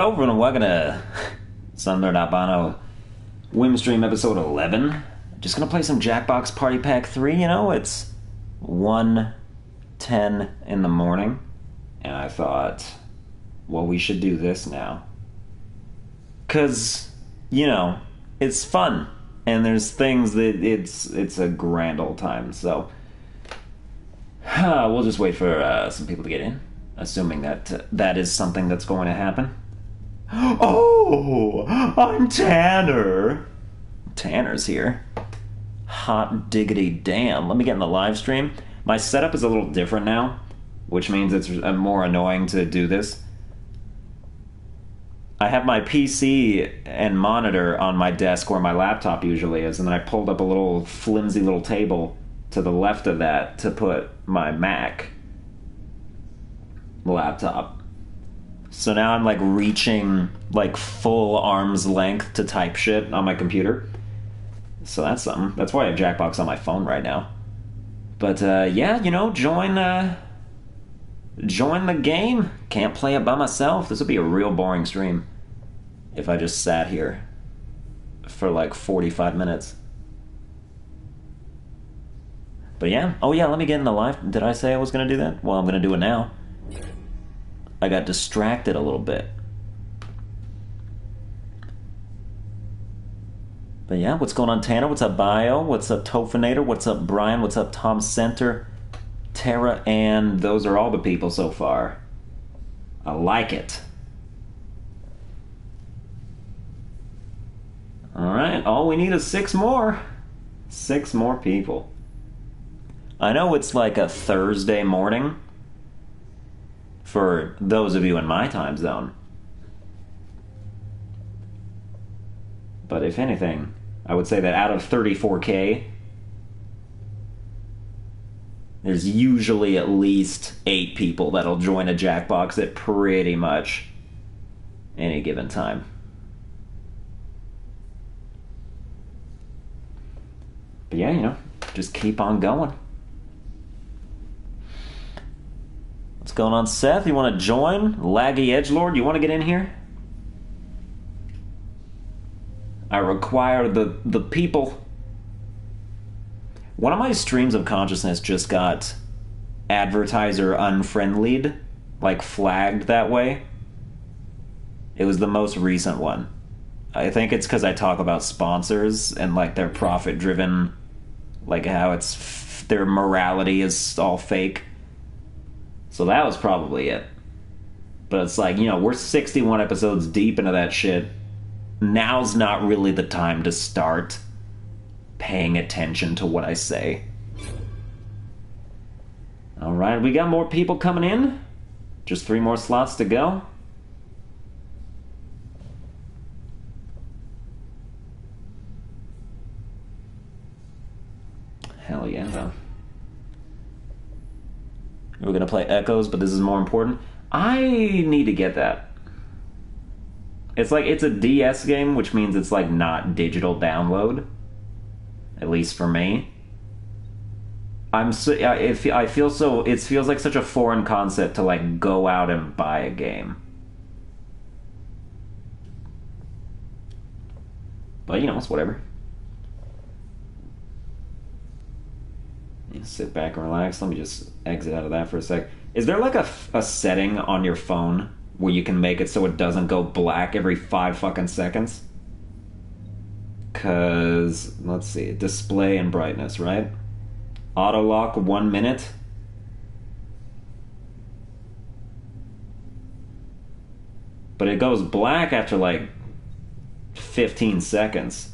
Over and welcome to Sunburned Albino Whimstream episode 11. Just gonna play some Jackbox Party Pack 3, it's 1:10 in the morning. And I thought, well, we should do this now. Cause, it's fun. And there's things that it's a grand old time, so we'll just wait for some people to get in. Assuming that is something that's going to happen. Oh, I'm Tanner. Tanner's here. Hot diggity damn. Let me get in the live stream. My setup is a little different now, which means it's more annoying to do this. I have my PC and monitor on my desk where my laptop usually is, and then I pulled up a little flimsy little table to the left of that to put my Mac laptop. So now I'm reaching full arm's length to type shit on my computer. So that's something. That's why I have Jackbox on my phone right now. But join the game. Can't play it by myself. This would be a real boring stream if I just sat here for 45 minutes. But yeah. Oh yeah, let me get in the live. Did I say I was going to do that? Well, I'm going to do it now. I got distracted a little bit. But yeah, what's going on, Tanner? What's up, Bio? What's up, Tofinator? What's up, Brian? What's up, Tom Center? Tara, and those are all the people so far. I like it. Alright, all we need is 6 more. 6 more people. I know it's a Thursday morning for those of you in my time zone. But if anything, I would say that out of 34K, there's usually at least 8 people that'll join a Jackbox at pretty much any given time. But yeah, just keep on going. What's going on, Seth? You want to join? Laggy Edgelord, you want to get in here? I require the people. One of my streams of consciousness just got advertiser unfriendlied, flagged that way. It was the most recent one. I think it's because I talk about sponsors and their profit driven, how their morality is all fake. So that was probably it. But it's we're 61 episodes deep into that shit. Now's not really the time to start paying attention to what I say. Alright, we got more people coming in. Just 3 more slots to go. Hell yeah, though. We're gonna play Echoes, but this is more important. I need to get that. It's it's a DS game, which means it's not digital download. At least for me. It feels like such a foreign concept to go out and buy a game. But it's whatever. Sit back and relax. Let me just exit out of that for a sec. Is there a setting on your phone where you can make it so it doesn't go black every 5 fucking seconds? Cause let's see, display and brightness, right? Auto lock 1 minute. But it goes black after 15 seconds.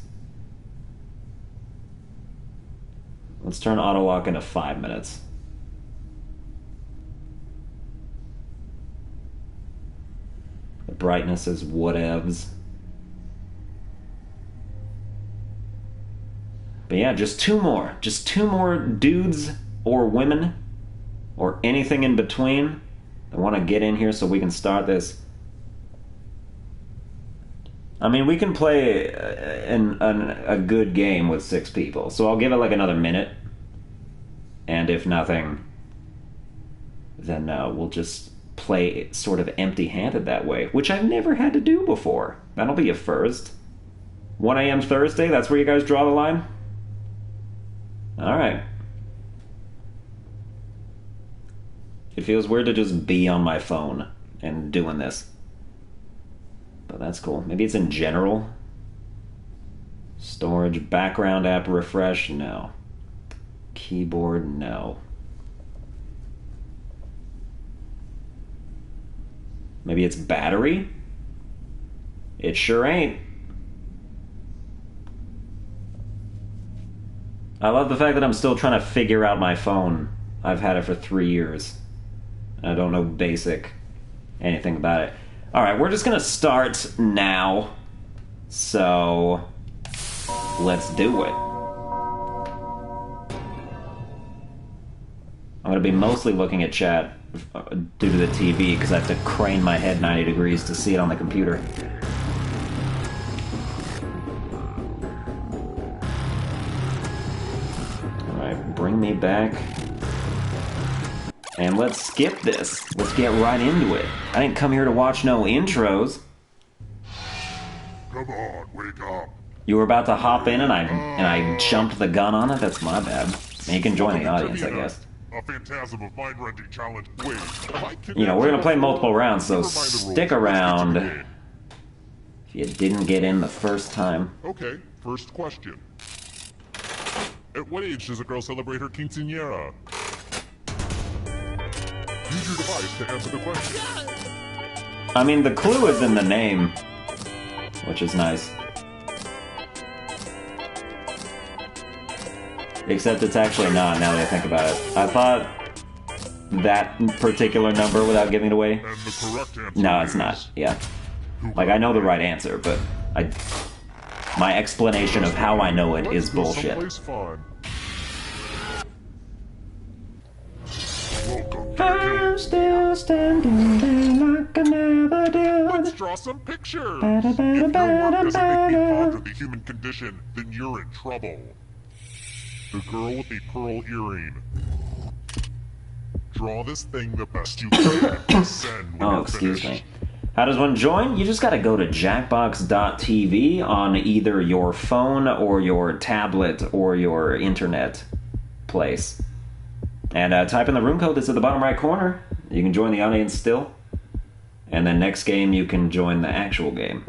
Let's turn auto lock into 5 minutes. The brightness is whatevs. But yeah, just 2 more. Just 2 more dudes or women or anything in between that want to get in here so we can start this. I mean, we can play a good game with 6 people, so I'll give it another minute. And if nothing, then we'll just play sort of empty-handed that way, which I've never had to do before. That'll be a first. 1 a.m. Thursday, that's where you guys draw the line? Alright. It feels weird to just be on my phone and doing this. But that's cool. Maybe it's in general. Storage, background app refresh, no. Keyboard, no. Maybe it's battery? It sure ain't. I love the fact that I'm still trying to figure out my phone. I've had it for 3 years. I don't know basic anything about it. Alright, we're just gonna start now. So, let's do it. I'm gonna be mostly looking at chat due to the TV because I have to crane my head 90 degrees to see it on the computer. Alright, bring me back. And let's skip this. Let's get right into it. I didn't come here to watch no intros. Come on, wake up. You were about to hop in and I jumped the gun on it? That's my bad. And you can join the audience, I guess. A phantasm of mind-rending challenge. Wait, you know, we're gonna play multiple rounds, so stick around if you didn't get in the first time. Okay, first question. At what age does a girl celebrate her quinceañera? Use your device to answer the question. I mean, the clue is in the name, which is nice. Except it's actually not, now that I think about it. I thought that particular number without giving it away. And the correct answer No, it's not. Yeah. Like, I know the right answer, but my explanation of how I know it is bullshit. Someplace fun. Welcome to I'm still standing there like I never Let's did. draw some pictures. If your work doesn't make me ponder the human condition, then you're in trouble. The girl with the pearl earring. Draw this thing the best you can. Send when Oh, you're excuse finished. me. How does one join? You just gotta go to jackbox.tv on either your phone or your tablet or your internet place. And type in the room code that's at the bottom right corner. You can join the audience still. And then next game you can join the actual game.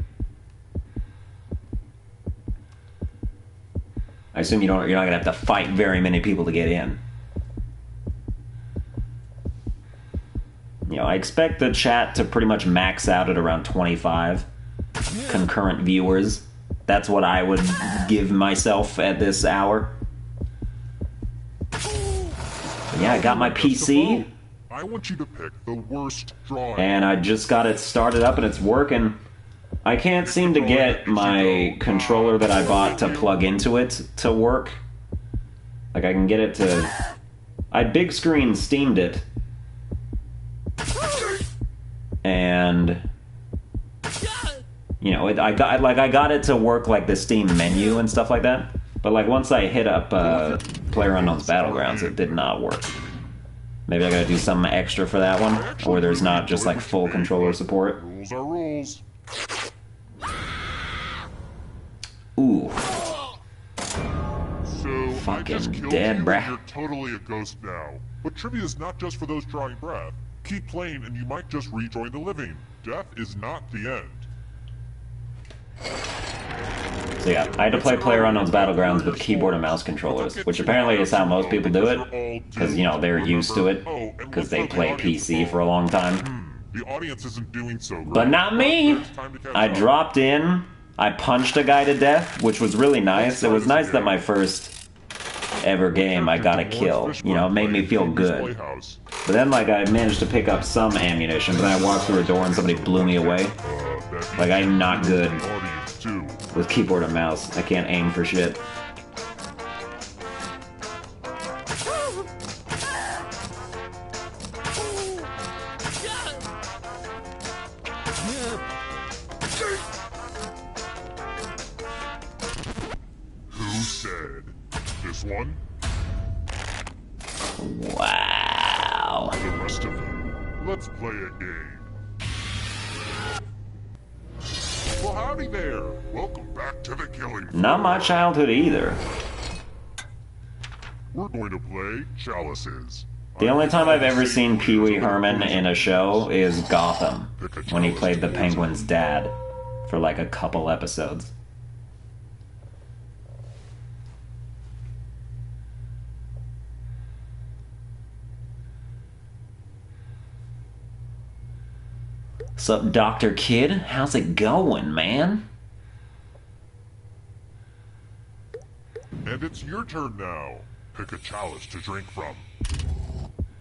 I assume you're not gonna have to fight very many people to get in. You know, I expect the chat to pretty much max out at around 25 concurrent viewers. That's what I would give myself at this hour. But yeah, I got my PC. I want you to pick the worst drawing. And I just got it started up and it's working. I can't seem to get my controller that I bought to plug into it to work. Like, I can get it to... I big screen steamed it. And... You know, I got it to work like the Steam menu and stuff like that. But like once I hit up PlayerUnknown's Battlegrounds, it did not work. Maybe I gotta do something extra for that one, or there's not just like full controller support. Rules are rules. Ooh. So, I just Fucking killed dead, you bruh. and you're totally a ghost now. But trivia is not just for those drawing breath. Keep playing and you might just rejoin the living. Death is not the end. So yeah, I had to play PlayerUnknown's Battlegrounds with keyboard and mouse controllers, which apparently is how most people do it, because, you know, they're used to it, because they play PC for a long time. The audience isn't doing so great. But not me! It's time to catch I up. dropped in, I punched a guy to death, which was really nice. It was nice that my first ever game I got a kill. You know, it made me feel good. But then, like, I managed to pick up some ammunition, but then I walked through a door and somebody blew me away. Like, I'm not good with keyboard and mouse. I can't aim for shit. Who said? This one? Wow. The rest of them. Let's play a game. Well, howdy there. Welcome back to the killing floor. Not my childhood either. We're going to play Chalices. The only time I've ever seen Pee Wee Herman in a show is Gotham, when he played the Penguin's dad for like a couple episodes. Sup, Dr. Kid? How's it going, man? And it's your turn now. Pick a chalice to drink from.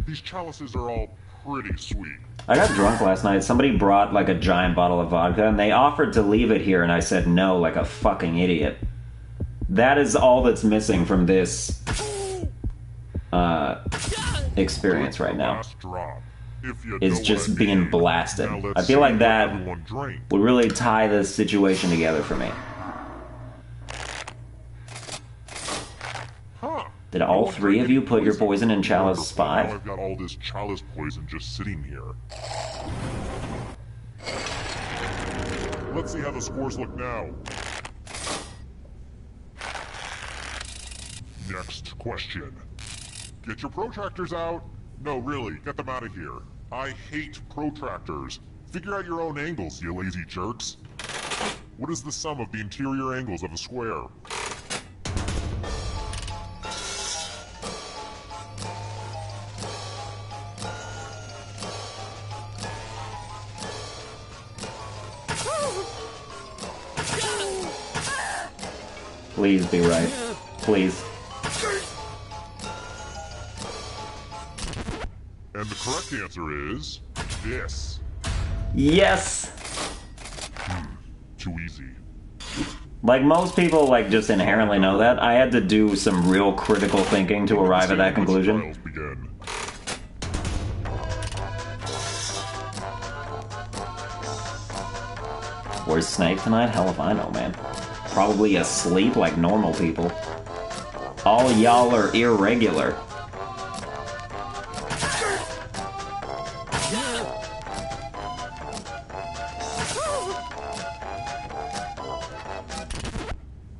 These chalices are all pretty sweet. I got drunk last night. Somebody brought like a giant bottle of vodka and they offered to leave it here and I said no like a fucking idiot. That is all that's missing from this experience right now. Is just being blasted. I feel like that would really tie the situation together for me. Did all three of you put your poison in Chalice 5? I've got all this chalice poison just sitting here. Let's see how the scores look now. Next question. Get your protractors out. No, really, get them out of here. I hate protractors. Figure out your own angles, you lazy jerks. What is the sum of the interior angles of a square? Please be right. Please. And the correct answer is this. Yes! Too easy. Like most people like just inherently know that. I had to do some real critical thinking to arrive at that conclusion. Begin. Where's Snape tonight? Hell if I know, man. Probably asleep like normal people. All y'all are irregular.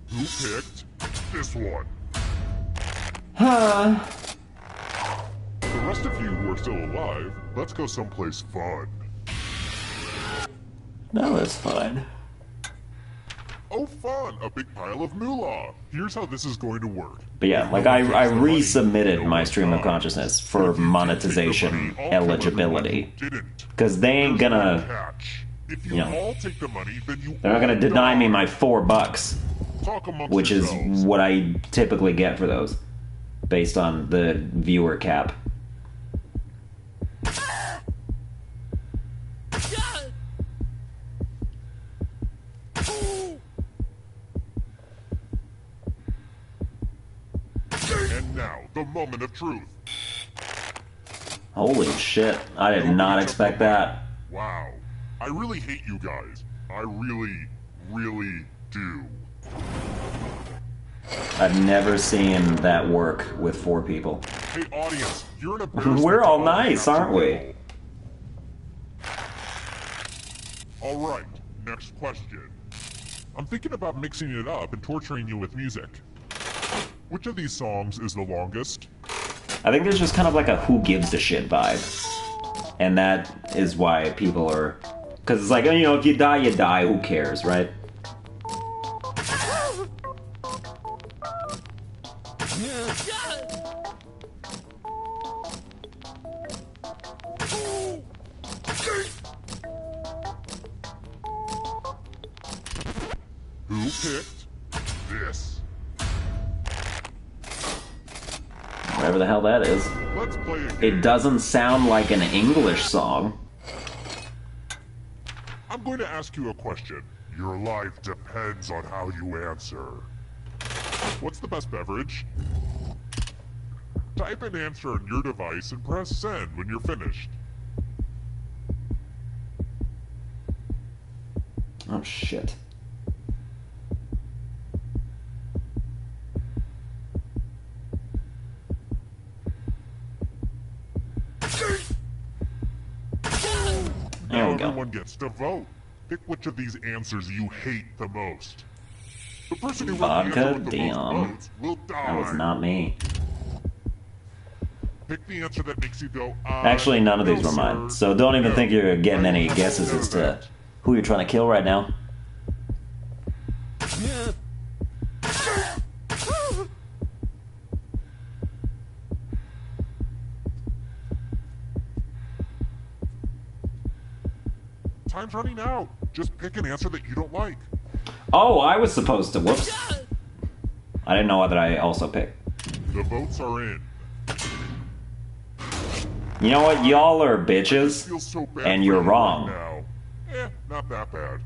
Who picked this one? Huh. The rest of you who are still alive, let's go someplace fun. No, that's fine. Oh, fun! A big pile of moolah! Here's how this is going to work. But yeah, like I resubmitted my stream of consciousness for monetization eligibility. Because they ain't gonna, you know, they're not gonna deny me my $4, which is what I typically get for those, based on the viewer cap. And now, the moment of truth. Holy shit, I did not expect that. Wow. I really hate you guys. I really, really do. I've never seen that work with 4 people. Hey audience, you're an embarrassment. We're all nice, aren't we? Alright, next question. I'm thinking about mixing it up and torturing you with music. Which of these songs is the longest? I think there's just kind of like a who gives a shit vibe. And that is why people are... Because it's like, you know, if you die, you die, who cares, right? Who picked this? Whatever the hell that is. Let's play a game. It doesn't sound like an English song. I'm going to ask you a question. Your life depends on how you answer. What's the best beverage? Type an answer on your device and press send when you're finished. Oh shit. gets to vote. Pick which of these answers you hate the most. The person who Vodka? with the Damn. most votes will die. That was not me. Pick the answer that makes you go, Actually, none of these no, were mine, sir. so don't even No, think you're getting I any will guesses do as to that. who you're trying to kill right now. Time's running out. Just pick an answer that you don't like. Oh, I was supposed to. Whoops. I didn't know that I also picked. The votes are in. You know what? Y'all are I bitches, feel so bad and for you're you wrong. Right now. Not that bad.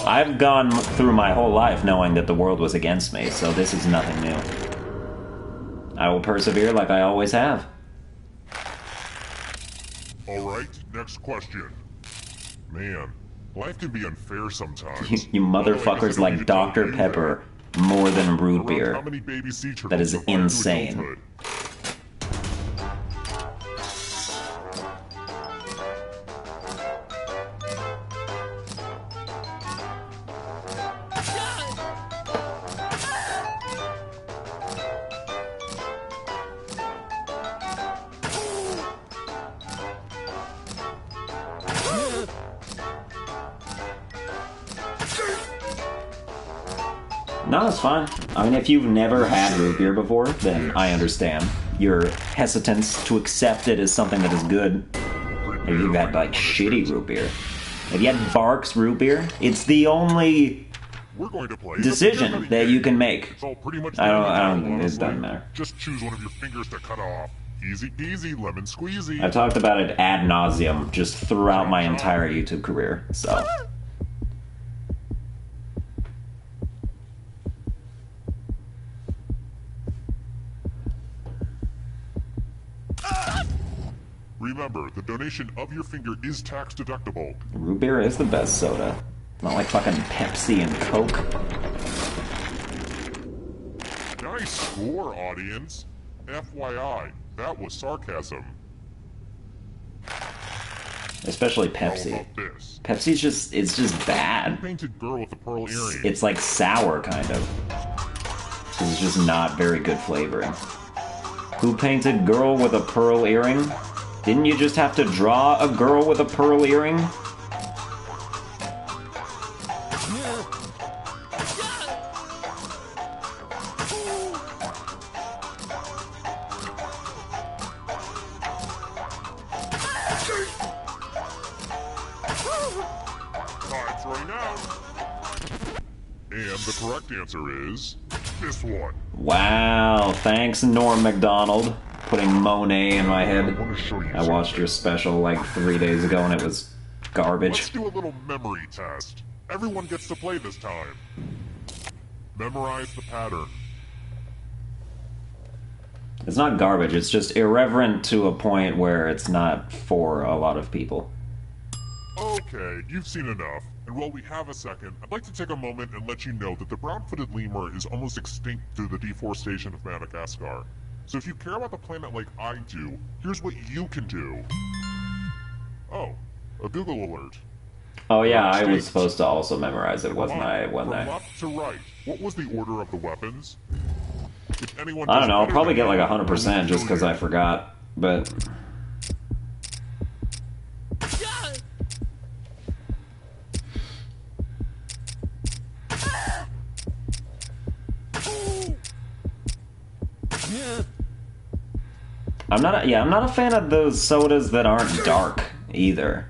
I've gone through my whole life knowing that the world was against me, so this is nothing new. I will persevere like I always have. Alright, next question. Man, life can be unfair sometimes. You motherfuckers like Dr. Pepper more than root beer. How many baby sea turtles That is survive to insane. adulthood? No, it's fine. I mean, if you've never had root beer before, then I understand your hesitance to accept it as something that is good. Maybe you've had, like, shitty root beer. Have you had Barks root beer? It's the only We're going to play decision that you can make. It's all pretty much I don't, honestly. it doesn't matter. Just choose one of your fingers to cut off. Easy peasy, lemon squeezy. I've talked about it ad nauseum just throughout my entire YouTube career, so. Remember, the donation of your finger is tax deductible. Root beer is the best soda. Not like fucking Pepsi and Coke. Nice score, audience. FYI, that was sarcasm. Especially How Pepsi. about this? Pepsi's just, it's just bad. Painted girl with a pearl earring. It's like sour, kind of. It's just not very good flavoring. Who painted girl with a pearl earring? Didn't you just have to draw a girl with a pearl earring? Time's running out. And the correct answer is this one. Wow, thanks Norm MacDonald. Putting Monet in my I head. want to show you I watched your special like 3 days ago and it was Let's garbage. do a little memory test. Everyone gets to play this time. Memorize the pattern. It's not garbage, it's just irreverent to a point where it's not for a lot of people. Okay, you've seen enough. And while we have a second, I'd like to take a moment and let you know that the brown-footed lemur is almost extinct through the deforestation of Madagascar. So if you care about the planet like I do, here's what you can do. Oh, a Google alert. Oh yeah, I was supposed to also memorize it, wasn't I? From Wasn't I? left to right, what was the order of the weapons? If anyone I does don't know, I'll better probably than get like you, 100% just because I forgot, but... I'm not a fan of those sodas that aren't dark, either.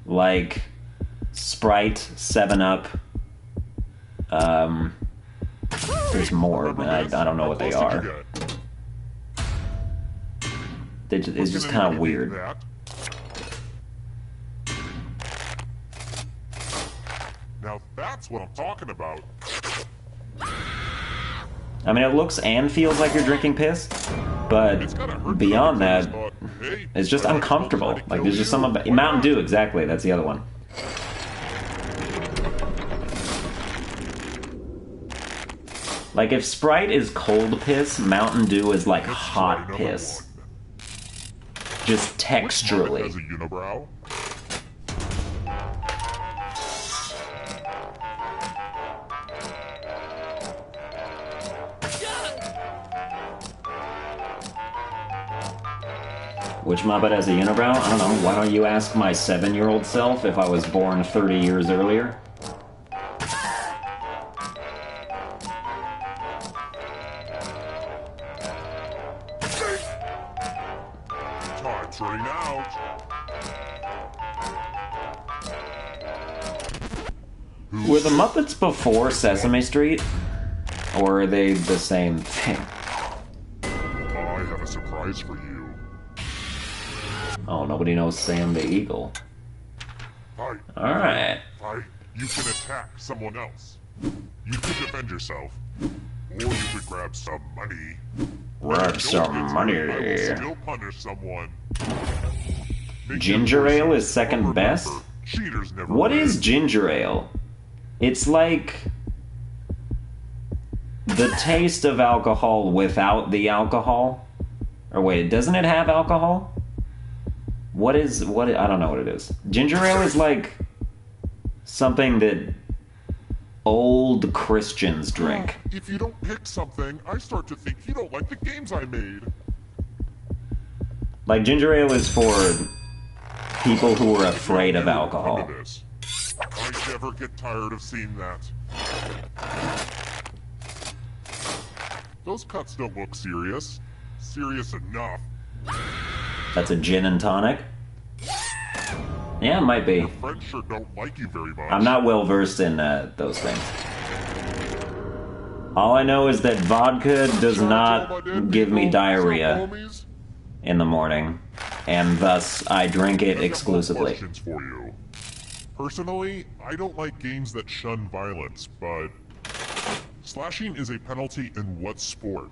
Like... Sprite, 7-Up... There's more, but I don't know what they are. It's just kind of weird. Now that's what I'm talking about. I mean, it looks and feels like you're drinking piss, but It's gotta hurt beyond to that, but, hey, it's just I might as well uncomfortable. try to Like, kill there's just you. some about... Why Mountain not? Dew, exactly, that's the other one. Like, if Sprite is cold piss, Mountain Dew is like Let's try hot another piss. one. Just texturally. Which Muppet has a unibrow? Which Muppet has a unibrow? I don't know. Why don't you ask my 7-year-old self if I was born 30 years earlier? Time's running out. Were the Muppets before Sesame Street? Or are they the same thing? I have a surprise for you. Oh, nobody knows Sam the Eagle. Hi. Alright. Hi. You can attack someone else. You could defend yourself. Or you could grab some money. Grab some money. I will still punish someone. Ginger ale is second best? Cheaters never What win. is ginger ale? It's like the taste of alcohol without the alcohol. Or wait, doesn't it have alcohol? I don't know what it is. Ginger ale is like something that old Christians drink. If you don't pick something, I start to think you don't like the games I made. Like ginger ale is for people who are afraid of Come alcohol. to this. I never get tired of seeing that. Those cuts don't look serious. Serious enough. That's a gin and tonic? Yeah, it might be. Your friends sure don't like you very much. I'm not well versed in those things. All I know is that vodka does not give me diarrhea in the morning, and thus I drink it exclusively. Questions for you. Personally, I don't like games that shun violence, but slashing is a penalty in what sport?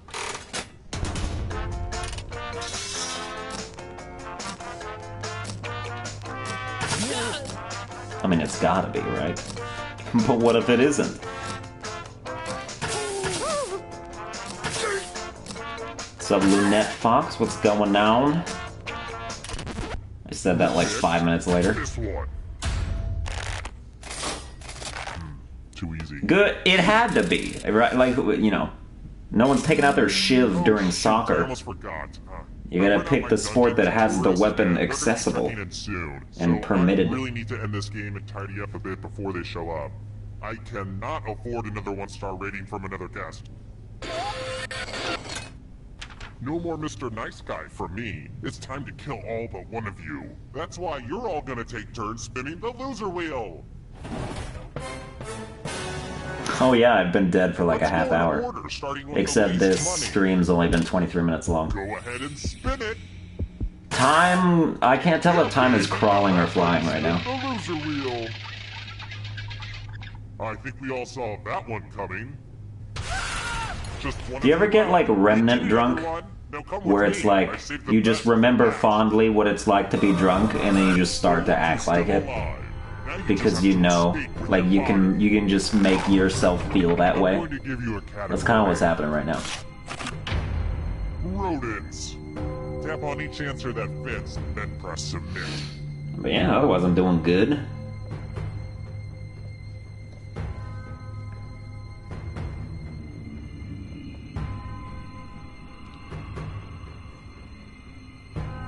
I mean, it's gotta be, right? But what if it isn't? What's up, Lunette Fox? What's going on? I said that like 5 minutes later. This one. Too easy. Good. It had to be, right? Like, you know, no one's taking out their shiv during I soccer. almost forgot. You gotta pick the sport that has the weapon accessible and permitted. I really need to end this game and tidy up a bit before they show up. I cannot afford another 1-star rating from another guest. No more Mr. Nice Guy for me. It's time to kill all but one of you. That's why you're all gonna take turns spinning the loser wheel. Oh yeah, I've been dead for like a Let's half go in hour. order, starting with Except the this least money. stream's only been 23 minutes long. Go ahead and spin it. Time... I can't tell if time is crawling or flying right now. The loser wheel. I think we all saw that one coming. Just one. Do you ever get like remnant drunk? Where it's like, you just remember fondly what it's like to be drunk, and then you just start to act like it. Because you know, like you can just make yourself feel that way. That's kind of what's happening right now. Rodents. Tap on each answer that fits, then press submit. But yeah, otherwise I'm doing good.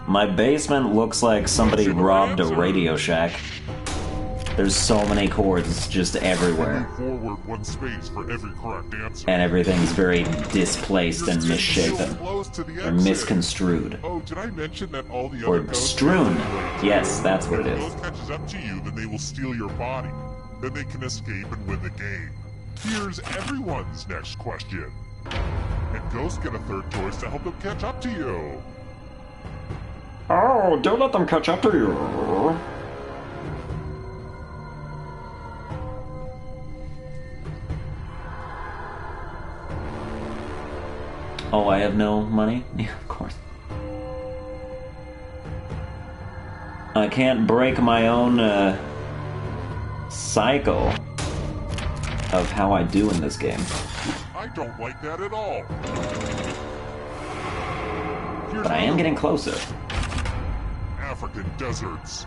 My basement looks like somebody robbed a Radio Shack. There's so many cords just everywhere. Move forward one space for every correct answer. And everything's very displaced and misshapen. Or misconstrued. Oh, did I mention that all the Or other ghosts strewn. Yes, that's what it If a is. ghost catches up to you, then they will steal your body. Then they can escape and win the game. Here's everyone's next question. And ghosts get a third choice to help them catch up to you. Oh, don't let them catch up to you. Oh, I have no money? Yeah, of course. I can't break my own, cycle of how I do in this game. I don't like that at all. Here's But I am another getting one. closer. African deserts.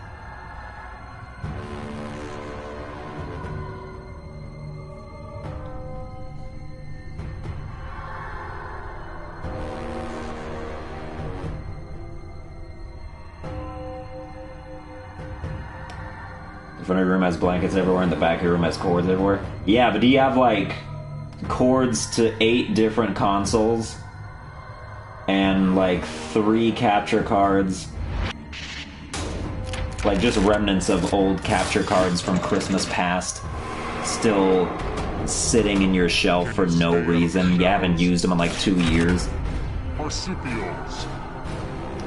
The front of your room has blankets everywhere, and the back of your room has cords everywhere. Yeah, but do you have, like, cords to 8 different consoles? And, like, 3 capture cards? Like, just remnants of old capture cards from Christmas past. Still sitting in your shelf for no reason. You haven't used them in, like, 2 years. Marsupials.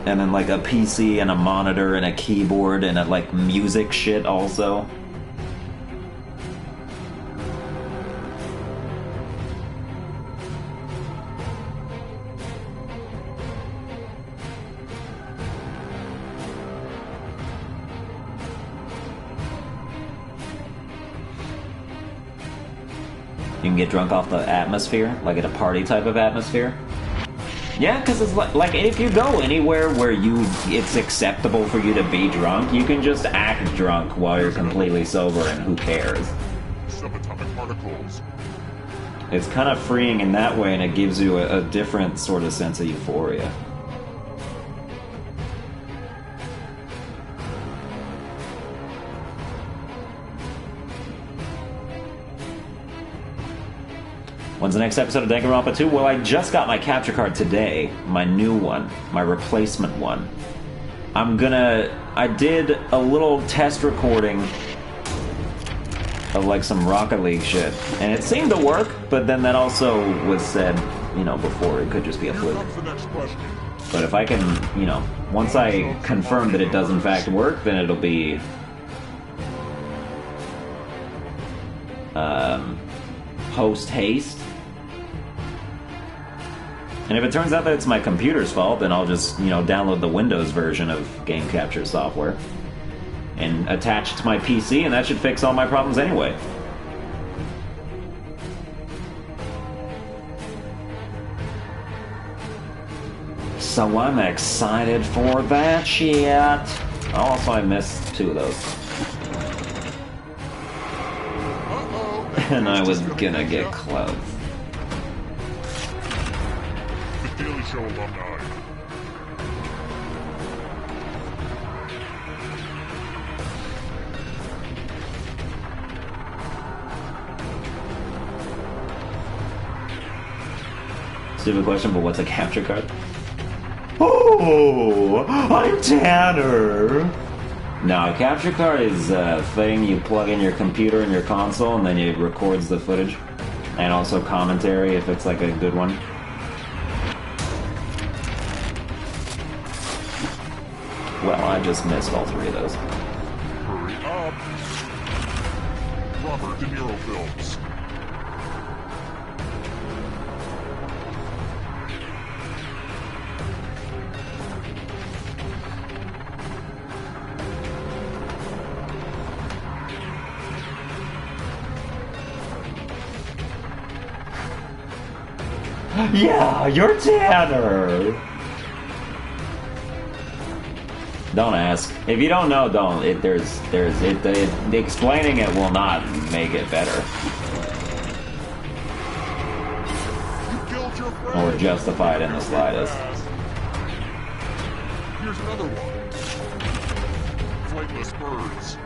And then, like, a PC and a monitor and a keyboard and a, like, music shit also. You can get drunk off the atmosphere, like at a party type of atmosphere. Yeah, because it's like if you go anywhere where it's acceptable for you to be drunk, you can just act drunk while you're completely sober, and who cares? Subatomic particles. It's kind of freeing in that way, and it gives you a different sort of sense of euphoria. When's the next episode of Danganronpa 2? Well, I just got my capture card today. My new one. My replacement one. I did a little test recording of, like, some Rocket League shit. And it seemed to work, but then that also was said, you know, before. It could just be a fluke. But if I can, you know, once I confirm that it does in fact work, then it'll be... post-haste. And if it turns out that it's my computer's fault, then I'll just, you know, download the Windows version of game capture software and attach it to my PC, and that should fix all my problems anyway. So I'm excited for that shit. Also, I missed 2 of those. And I was gonna get close. The Daily Show alumni. Stupid question, but what's a capture card? Oh, I'm Tanner! No, a capture card is a thing you plug in your computer and your console, and then it records the footage. And also commentary, if it's like a good one. Well, I just missed all 3 of those. Hurry up! Robert De Niro films. Yeah, you're Tanner! Don't ask. If you don't know, don't. Explaining it will not make it better. You killed your friend. Or justify it in the slightest. Here's another one. Flightless birds.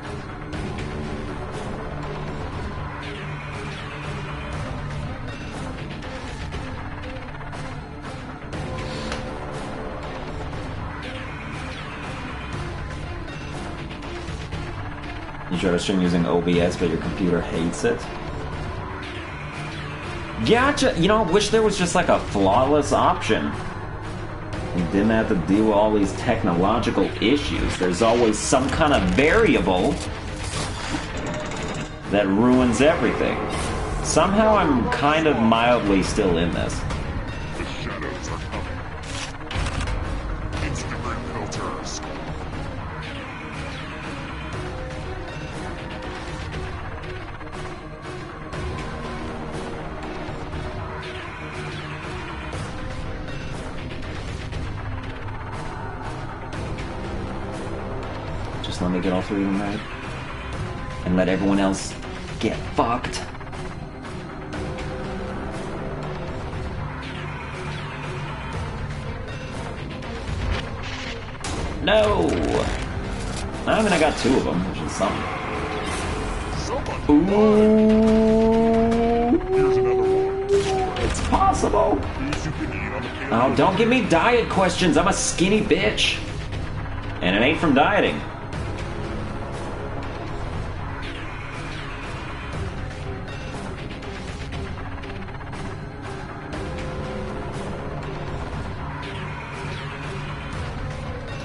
You try to stream using OBS, but your computer hates it? Gotcha! You know, I wish there was just like a flawless option. You didn't have to deal with all these technological issues. There's always some kind of variable that ruins everything. Somehow I'm kind of mildly still in this. The shadows are coming. Instagram filters. let me get all 3 of them right. And let everyone else get fucked. No! I mean, I got 2 of them, which is something. Ooh! Here's another one. It's possible! Foods you can eat on the paleo. Oh, don't give me diet questions! I'm a skinny bitch! And it ain't from dieting.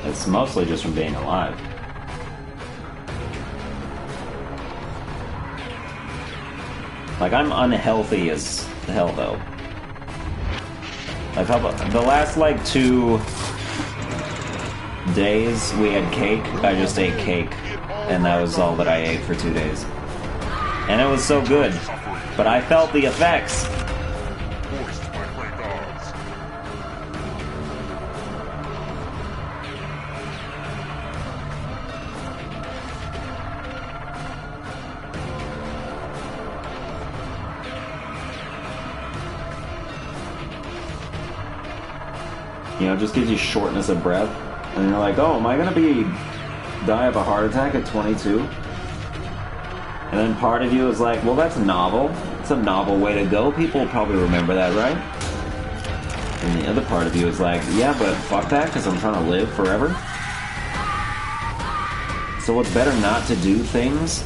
It's mostly just from being alive. Like, I'm unhealthy as hell, though. Like, how about the last, like, 2 days we had cake, I just ate cake. And that was all that I ate for 2 days. And it was so good. But I felt the effects. Voiced by Frank Oz. You know, it just gives you shortness of breath. And you're like, oh, am I gonna die of a heart attack at 22? And then part of you is like, well, that's novel. It's a novel way to go. People will probably remember that, right? And the other part of you is like, yeah, but fuck that, because I'm trying to live forever. So it's better not to do things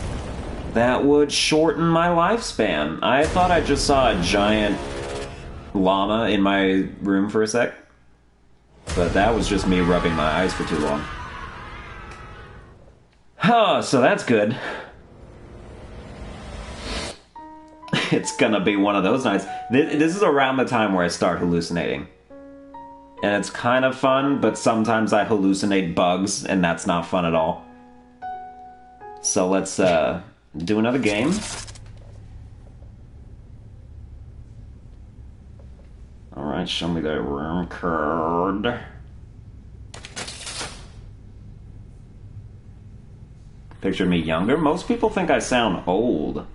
that would shorten my lifespan. I thought I just saw a giant llama in my room for a sec. But that was just me rubbing my eyes for too long. Oh, so that's good. It's gonna be one of those nights. This is around the time where I start hallucinating. And it's kind of fun, but sometimes I hallucinate bugs, and that's not fun at all. So let's do another game. Alright, show me that room card. Picture me younger? Most people think I sound old.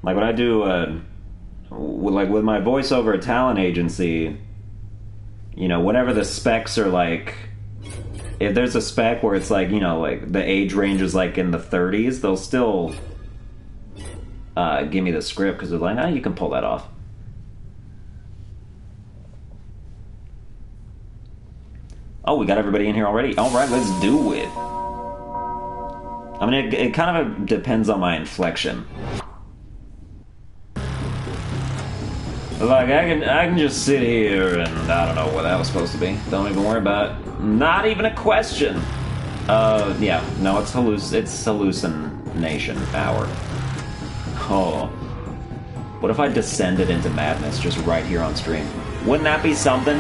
Like when I do, like with my voiceover talent agency, you know, whenever the specs are like, if there's a spec where it's like, you know, like the age range is like in the 30s, they'll still give me the script because they're like, ah, you can pull that off. Oh, we got everybody in here already? Alright, let's do it. I mean, it kind of depends on my inflection. Like, I can just sit here and I don't know what that was supposed to be. Don't even worry about it. Not even a question. Yeah, no, it's hallucination hour. Oh. What if I descended into madness just right here on stream? Wouldn't that be something?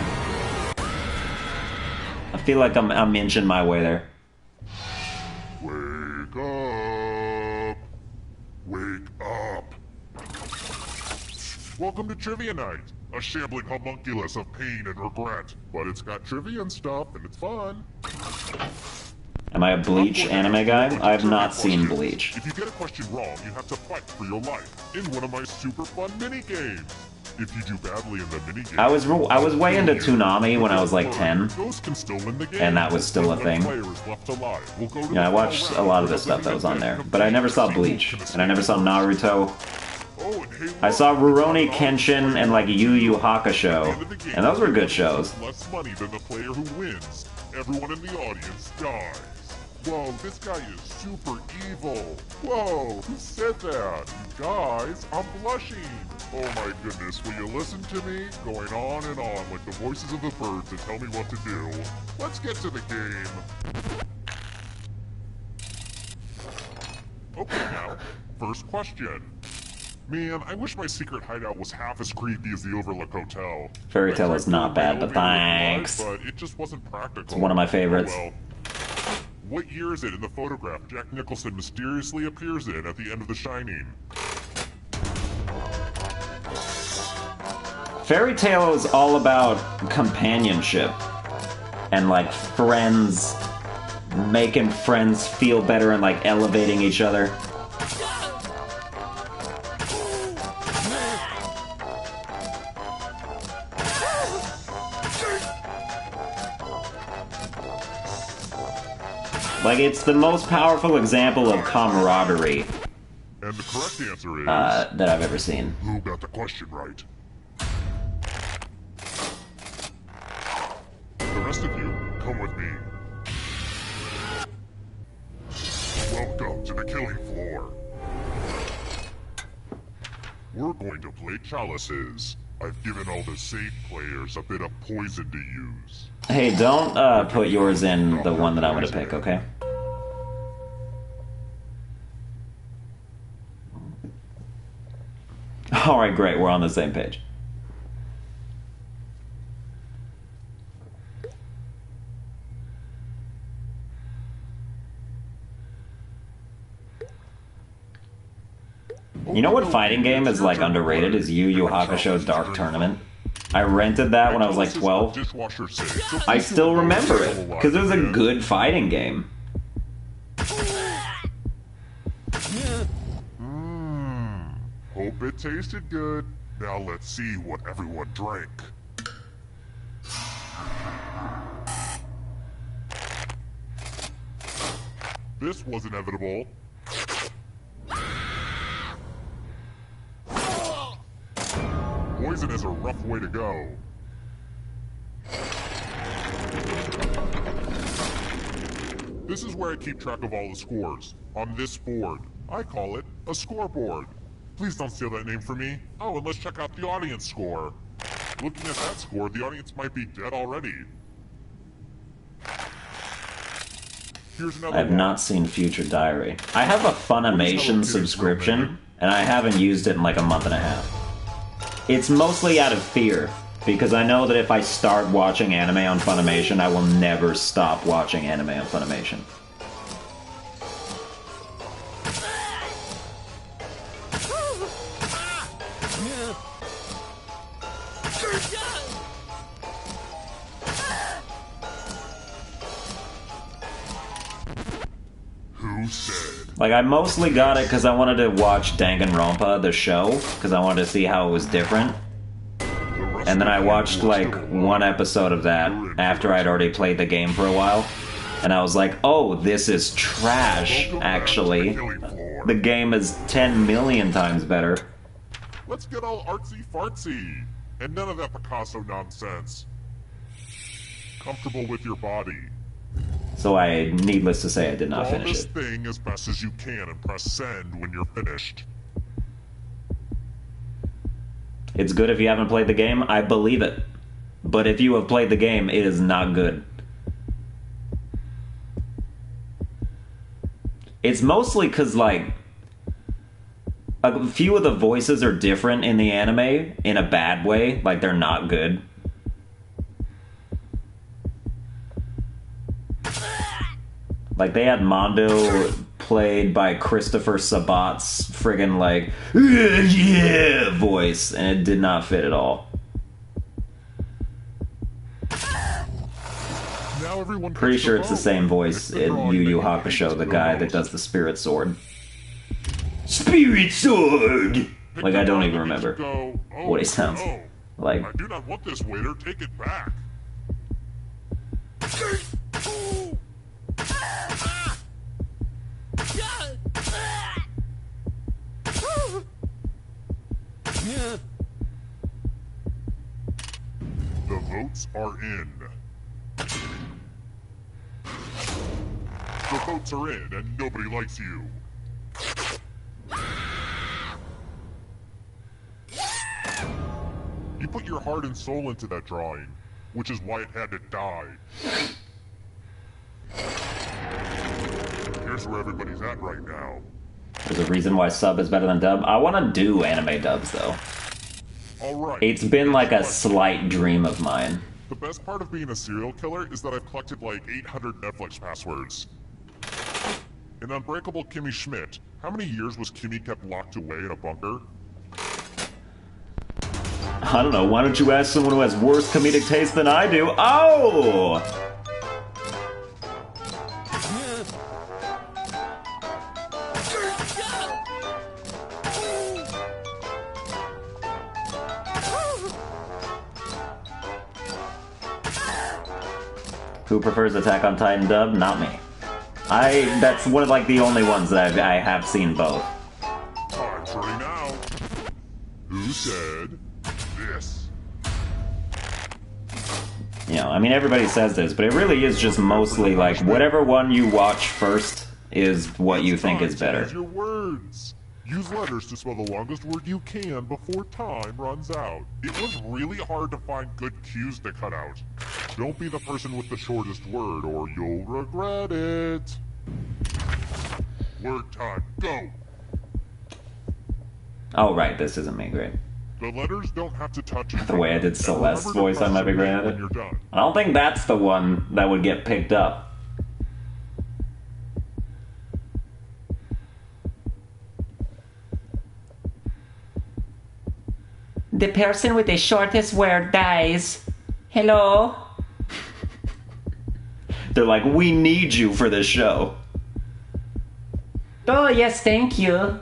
I feel like I'm inching my way there. Wake up! Wake up! Welcome to Trivia Night, a shambling homunculus of pain and regret. But it's got trivia and stuff, and it's fun. Am I a Bleach anime guy? I have not seen Bleach. If you get a question wrong, you have to fight for your life in one of my super fun mini-games. If you do badly in the minigame, I was way into Toonami when I was like 10, those can still win the game. and that was still a thing. Yeah, I watched a lot of the stuff that was on there, but I never saw Bleach, and I never saw Naruto. I saw Rurouni Kenshin and like Yu Yu Hakusho, and those were good shows. Less money than the player who wins. Everyone in the audience dies. Whoa, this guy is super evil. Whoa, who said that? You guys, I'm blushing. Oh my goodness, will you listen to me? Going on and on like the voices of the birds that tell me what to do. Let's get to the game. Okay now, first question. Man, I wish my secret hideout was half as creepy as the Overlook Hotel. Fairy Tale is not bad, but thanks. But it just wasn't practical. It's one of my favorites. Oh, well. What year is it in the photograph Jack Nicholson mysteriously appears in at the end of The Shining? Fairy Tail is all about companionship and like friends, making friends feel better and like elevating each other. Like, it's the most powerful example of camaraderie And the correct answer is... that I've ever seen. Who got the question right? The rest of you, come with me. Welcome to the killing floor. We're going to play chalices. I've given all the safe players a bit of poison to use. Hey, don't put yours in the one that I'm gonna pick, okay? Alright, great, we're on the same page. You know what fighting game is like underrated? Is Yu Yu Hakusho Dark Tournament. I rented that when I was like 12. I still remember it, because it was a good fighting game. Hope it tasted good. Now let's see what everyone drank. This was inevitable. Poison is a rough way to go. This is where I keep track of all the scores. On this board. I call it a scoreboard. Please don't steal that name from me. Oh, and let's check out the audience score. Looking at that score, the audience might be dead already. Here's another I have not seen Future Diary. I have a Funimation subscription, and I haven't used it in like a month and a half. It's mostly out of fear, because I know that if I start watching anime on Funimation, I will never stop watching anime on Funimation. Who said? Like, I mostly got it because I wanted to watch Danganronpa, the show, because I wanted to see how it was different. And then I watched, like, one episode of that after I'd already played the game for a while. And I was like, oh, this is trash, actually. The game is 10 million times better. Let's get all artsy-fartsy. And none of that Picasso nonsense. Comfortable with your body. So needless to say, I did not finish this it. thing as best as you can and press send when you're finished. It's good if you haven't played the game, I believe it. But if you have played the game, it is not good. It's mostly because, like, a few of the voices are different in the anime in a bad way. Like, they're not good. Like, they had Mondo played by Christopher Sabat's friggin' like, yeah, voice, and it did not fit at all. Now everyone Pretty sure it's the same voice in Yu Yu Hakusho, the guy that does the Spirit Sword. Spirit Sword! Like, I don't even remember what he sounds like. I do not want this, waiter. Take it back. The votes are in. The votes are in, and nobody likes you. You put your heart and soul into that drawing, which is why it had to die. Here's where everybody's at right now. There's a reason why sub is better than dub. I want to do anime dubs, though. Alright. It's been like a slight dream of mine. The best part of being a serial killer is that I've collected like 800 Netflix passwords. In Unbreakable Kimmy Schmidt, how many years was Kimmy kept locked away in a bunker? I don't know, why don't you ask someone who has worse comedic taste than I do? Oh! Who prefers Attack on Titan dub? Not me. That's one of like the only ones that I have seen both. Time's running out. Who said this? You know, I mean, everybody says this, but it really is just mostly like whatever one you watch first is what you think is better. Use your words. Use letters to spell the longest word you can before time runs out. It was really hard to find good cues to cut out. Don't be the person with the shortest word or you'll regret it. Word time, go! Oh, right, this isn't me, great. The letters don't have to touch each other. The way I did Celeste's voice, I might be great at it. You're done. I don't think that's the one that would get picked up. The person with the shortest word dies. Hello? They're like, we need you for this show. Oh, yes, thank you.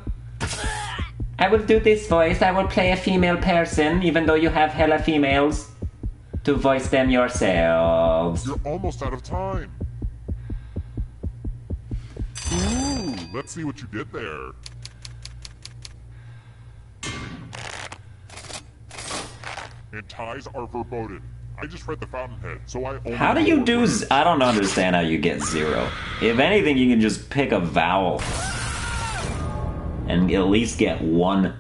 I will do this voice. I will play a female person, even though you have hella females. To voice them yourselves. You're almost out of time. Ooh, let's see what you did there. And ties are verboten. I just read the fountainhead, so I only... How do you do... I don't understand how you get 0. If anything, you can just pick a vowel. And at least get 1.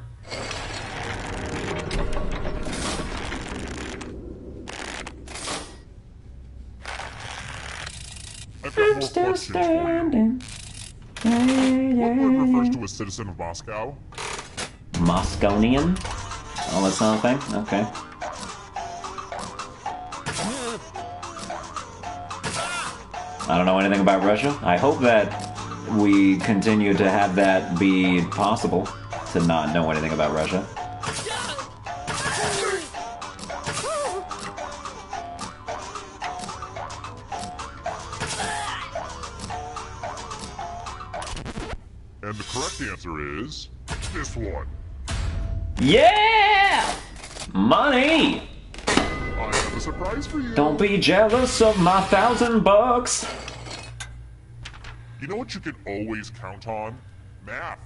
I've got more questions for you. What word refers to a citizen of Moscow? Mosconian? Oh, that's not a thing? Okay. I don't know anything about Russia. I hope that we continue to have that be possible, to not know anything about Russia. And the correct answer is this one. Yeah! Money! I have a surprise for you. Don't be jealous of my $1,000. You know what you can always count on? Math.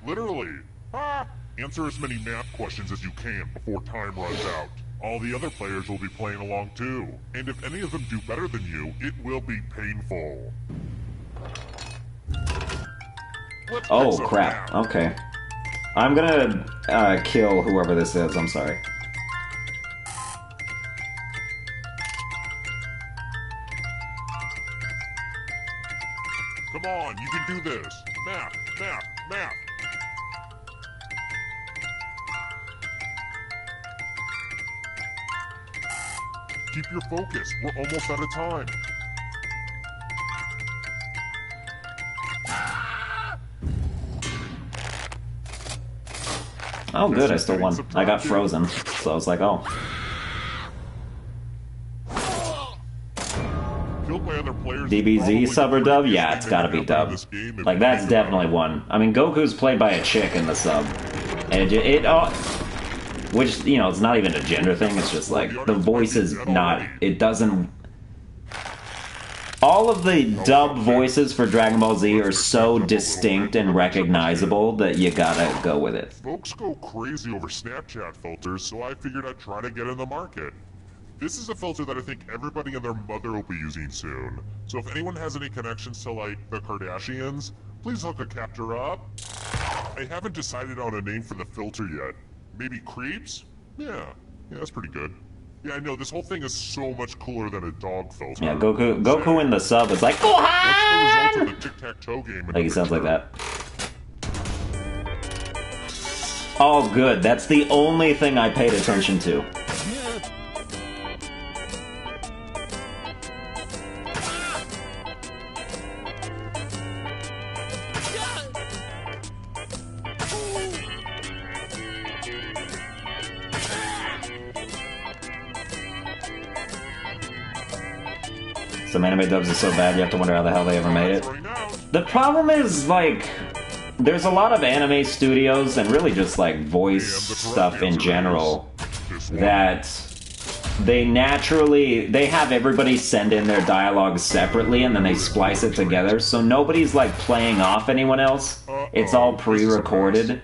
Literally. Answer as many math questions as you can before time runs out. All the other players will be playing along too. And if any of them do better than you, it will be painful. Oh, crap. Okay. I'm gonna kill whoever this is. I'm sorry. Come on, you can do this. Math, math, math. Keep your focus. We're almost out of time. Oh, good, I still won. I got frozen, so I was like, oh. DBZ sub or dub? Yeah, it's gotta be dub. Like, that's definitely one. I mean, Goku's played by a chick in the sub. And which, you know, it's not even a gender thing, it's just like, the voice is not, it doesn't... All of the dub voices for Dragon Ball Z are so distinct and recognizable that you gotta go with it. Folks go crazy over Snapchat filters, so I figured I'd try to get in the market. This is a filter that I think everybody and their mother will be using soon. So if anyone has any connections to, like, the Kardashians, please hook a captor up. I haven't decided on a name for the filter yet. Maybe Creeps? Yeah, that's pretty good. Yeah, I know, this whole thing is so much cooler than a dog filter. Yeah, Goku in the sub is like, Gohan! What's the result of the tic-tac-toe game? Like, he sounds like that. Oh, good. That's the only thing I paid attention to. Some anime dubs are so bad you have to wonder how the hell they ever made it. The problem is, like, there's a lot of anime studios, and really just, like, voice stuff in general, that they have everybody send in their dialogue separately, and then they splice it together, so nobody's, like, playing off anyone else. It's all pre-recorded.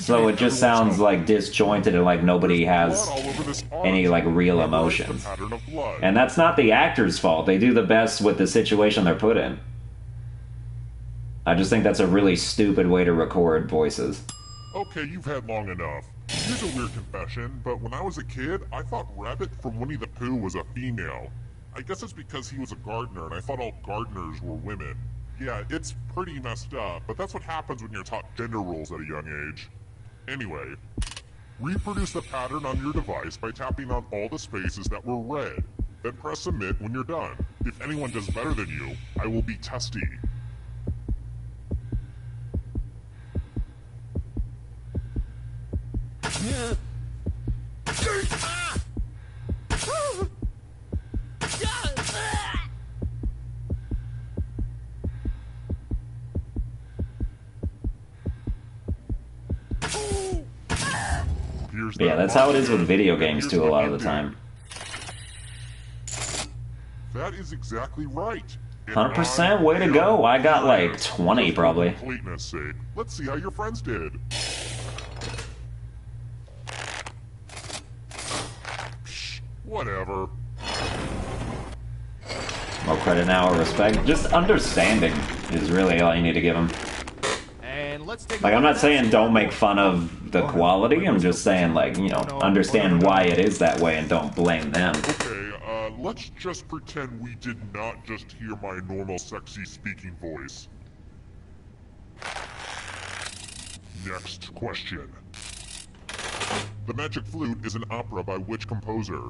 So it just sounds like disjointed and like nobody has any like real emotions. And that's not the actor's fault. They do the best with the situation they're put in. I just think that's a really stupid way to record voices. Okay, you've had long enough. Here's a weird confession, but when I was a kid, I thought Rabbit from Winnie the Pooh was a female. I guess it's because he was a gardener and I thought all gardeners were women. Yeah, it's pretty messed up, but that's what happens when you're taught gender roles at a young age. Anyway, reproduce the pattern on your device by tapping on all the spaces that were red. Then press submit when you're done. If anyone does better than you, I will be testy. Yeah, that's how it is with video games too a lot of the time. That is exactly right. 100%, way to go. I got like 20 probably. For completeness sake, let's see how your friends did. Psh, whatever. More credit now or respect. Just understanding is really all you need to give them. Like, I'm not saying don't make fun of the quality, I'm just saying, like, you know, understand why it is that way and don't blame them. Okay, let's just pretend we did not just hear my normal sexy speaking voice. Next question. The Magic Flute is an opera by which composer?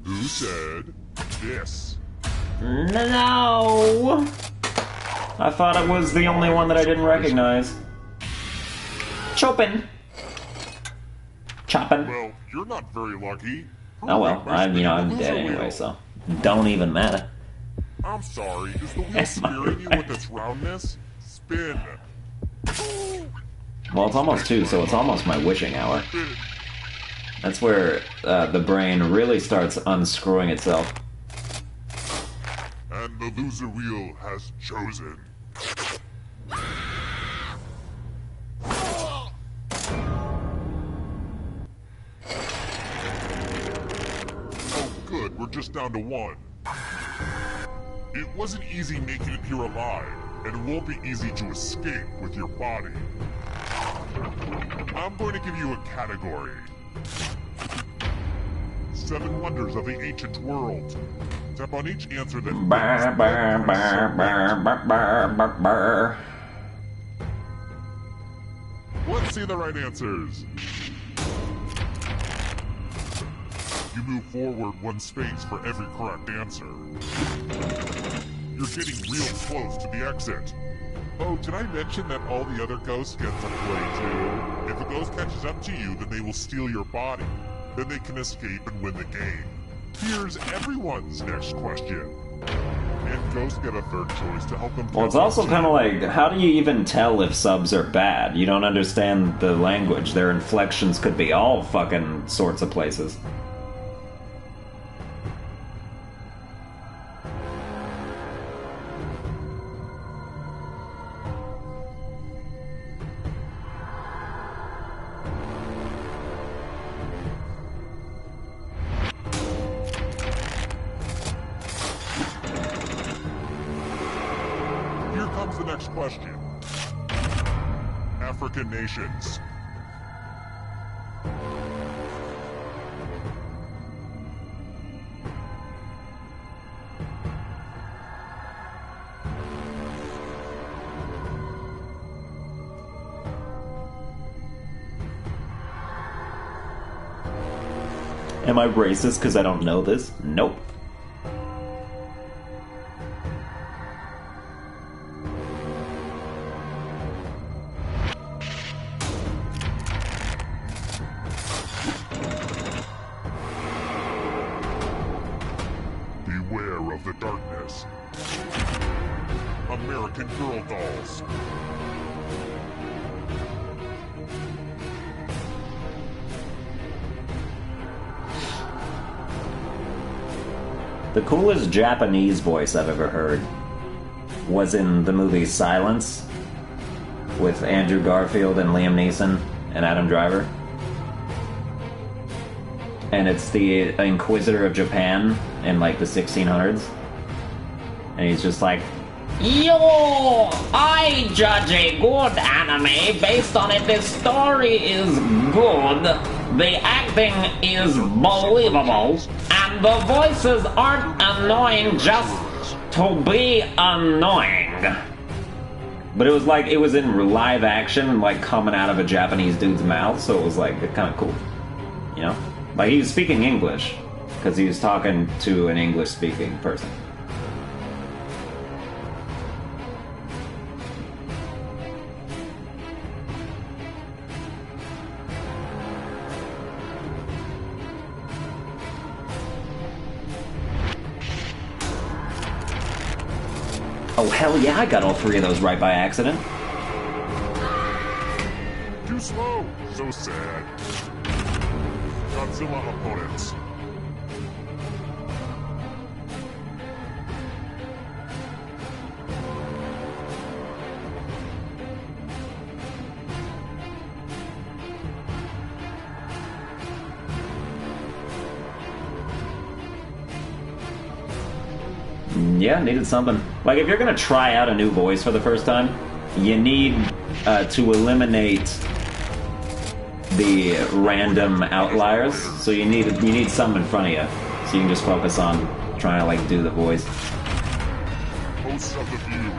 Who said this? No! I thought it was the only one that I didn't recognize. Chopin. Choppin'. Well, you're not very lucky. Oh well, I'm dead anyway, so don't even matter. I'm sorry, is the wheel spearing you with its roundness? Spin. Well, it's almost 2, so it's almost my wishing hour. That's where the brain really starts unscrewing itself. And the loser wheel has chosen. Oh good, we're just down to 1. It wasn't easy making it here alive, and it won't be easy to escape with your body. I'm going to give you a category. 7 wonders of the ancient world. Tap on each answer that Let's see the right answers. You move forward 1 space for every correct answer. You're getting real close to the exit. Oh, did I mention that all the other ghosts get to play too? If a ghost catches up to you, then they will steal your body. Then they can escape and win the game. Here's everyone's next question. And ghosts get a 3rd choice to help them... Well, it's also kind of like, how do you even tell if subs are bad? You don't understand the language. Their inflections could be all fucking sorts of places. Question. African nations. Am I racist because I don't know this? Nope. Beware of the darkness. American Girl dolls. The coolest Japanese voice I've ever heard was in the movie Silence with Andrew Garfield and Liam Neeson and Adam Driver. And it's the Inquisitor of Japan in like the 1600s. And he's just like, "Yo, I judge a good anime based on if the story is good, the acting is believable, and the voices aren't annoying just to be annoying." But it was like, it was in live action, like coming out of a Japanese dude's mouth, so it was like kind of cool, you know? Like he was speaking English, because he was talking to an English-speaking person. Oh, hell yeah, I got all three of those right by accident. Too slow. So sad. Godzilla opponents. Yeah, needed something. Like, if you're gonna try out a new voice for the first time, you need to eliminate the random outliers. So you need something in front of you, so you can just focus on trying to like do the voice. Hosts of the View.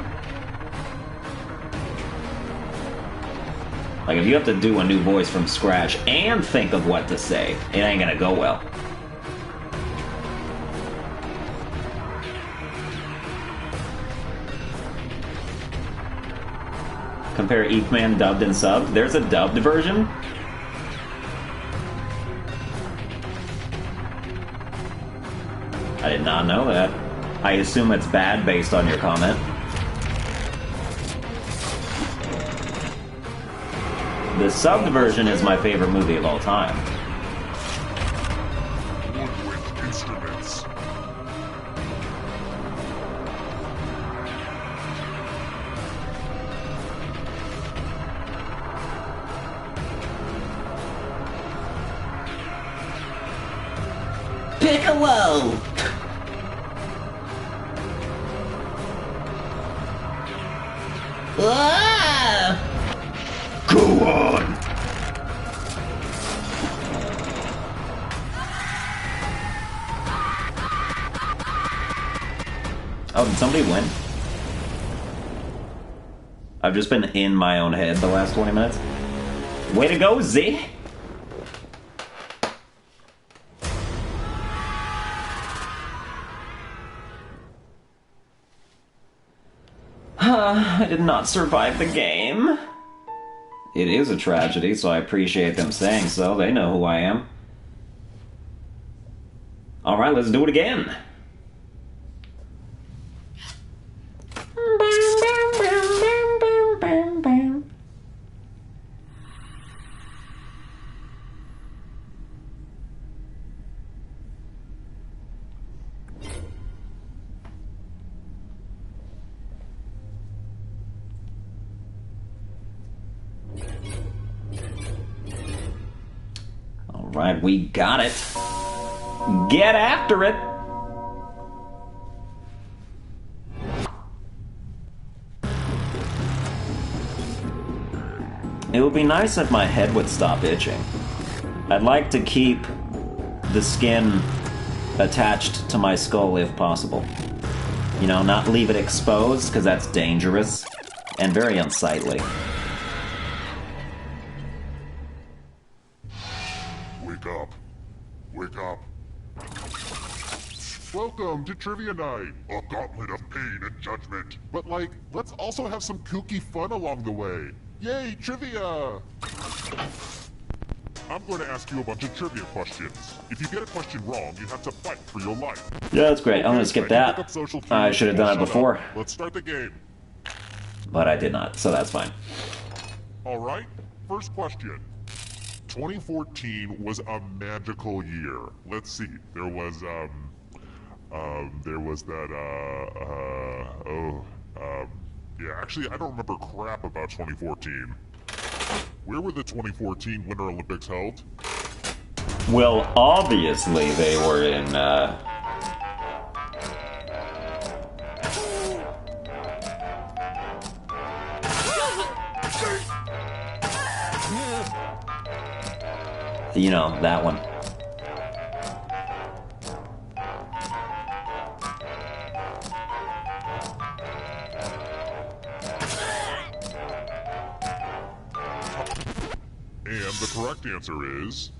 Like, if you have to do a new voice from scratch and think of what to say, it ain't gonna go well. Compare Ip Man dubbed and subbed. There's a dubbed version? I did not know that. I assume it's bad based on your comment. The subbed version is my favorite movie of all time. Woodwind instruments. Piccolo! Go on! Oh, did somebody win? I've just been in my own head the last 20 minutes. Way to go, Z! I did not survive the game. It is a tragedy, so I appreciate them saying so. They know who I am. Alright, let's do it again. Alright, we got it. Get after it! It would be nice if my head would stop itching. I'd like to keep the skin attached to my skull if possible. You know, not leave it exposed, because that's dangerous and very unsightly. Wake up. Wake up. Welcome to Trivia Night, a gauntlet of pain and judgment. But like, let's also have some kooky fun along the way. Yay, trivia! I'm going to ask you a bunch of trivia questions. If you get a question wrong, you have to fight for your life. Yeah, that's great. I'm gonna skip that. I should have done it before. Let's start the game. But I did not, so that's fine. Alright, first question. 2014 was a magical year. Let's see, there was that, yeah, actually, I don't remember crap about 2014. Where were the 2014 Winter Olympics held? Well, obviously they were in, you know, that one. And the correct answer is...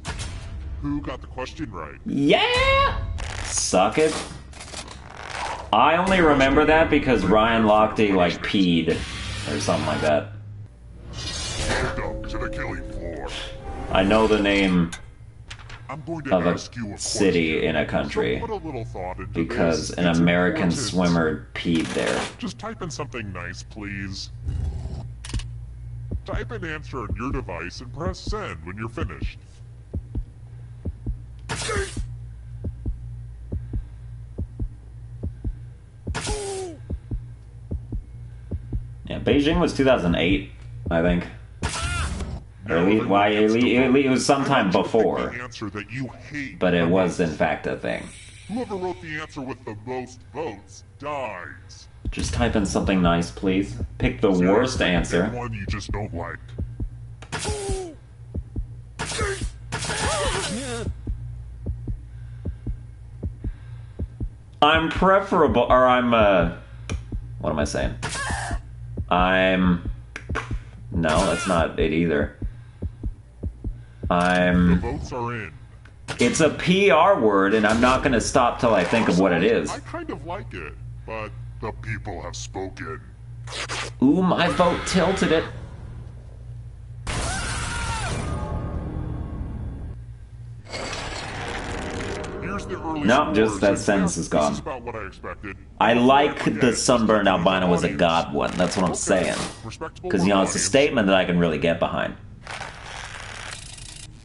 Who got the question right? Yeah! Suck it. I only remember that because Ryan Lochte, like, peed. Or something like that. Welcome to the killing floor. I know the name I'm going to of a ask you a city question. in a country So put a little thought into because this. an It's American important. swimmer peed there. Just type in something nice, please. Type an answer on your device and press send when you're finished. Yeah, Beijing was 2008, I think. It was sometime before, The answer that you hate but it the was in most. fact a thing. Whoever wrote the answer with the most votes dies. Just type in something nice, please. Pick the Sarah, worst pick answer. one you just don't like. I'm preferable, or I'm, what am I saying? No, that's not it either. The votes are in. It's a PR word, and I'm not gonna stop till I think of what it is. I kind of like it, but the people have spoken. Ooh, my vote tilted it. Here's the early No, scores. just that And sentence is gone. This is about what I expected. I like Forget the it. Sunburned Just Albino was a audience. god one. That's what I'm Okay. saying. Respectable Because, you know, it's a audience. statement that I can really get behind.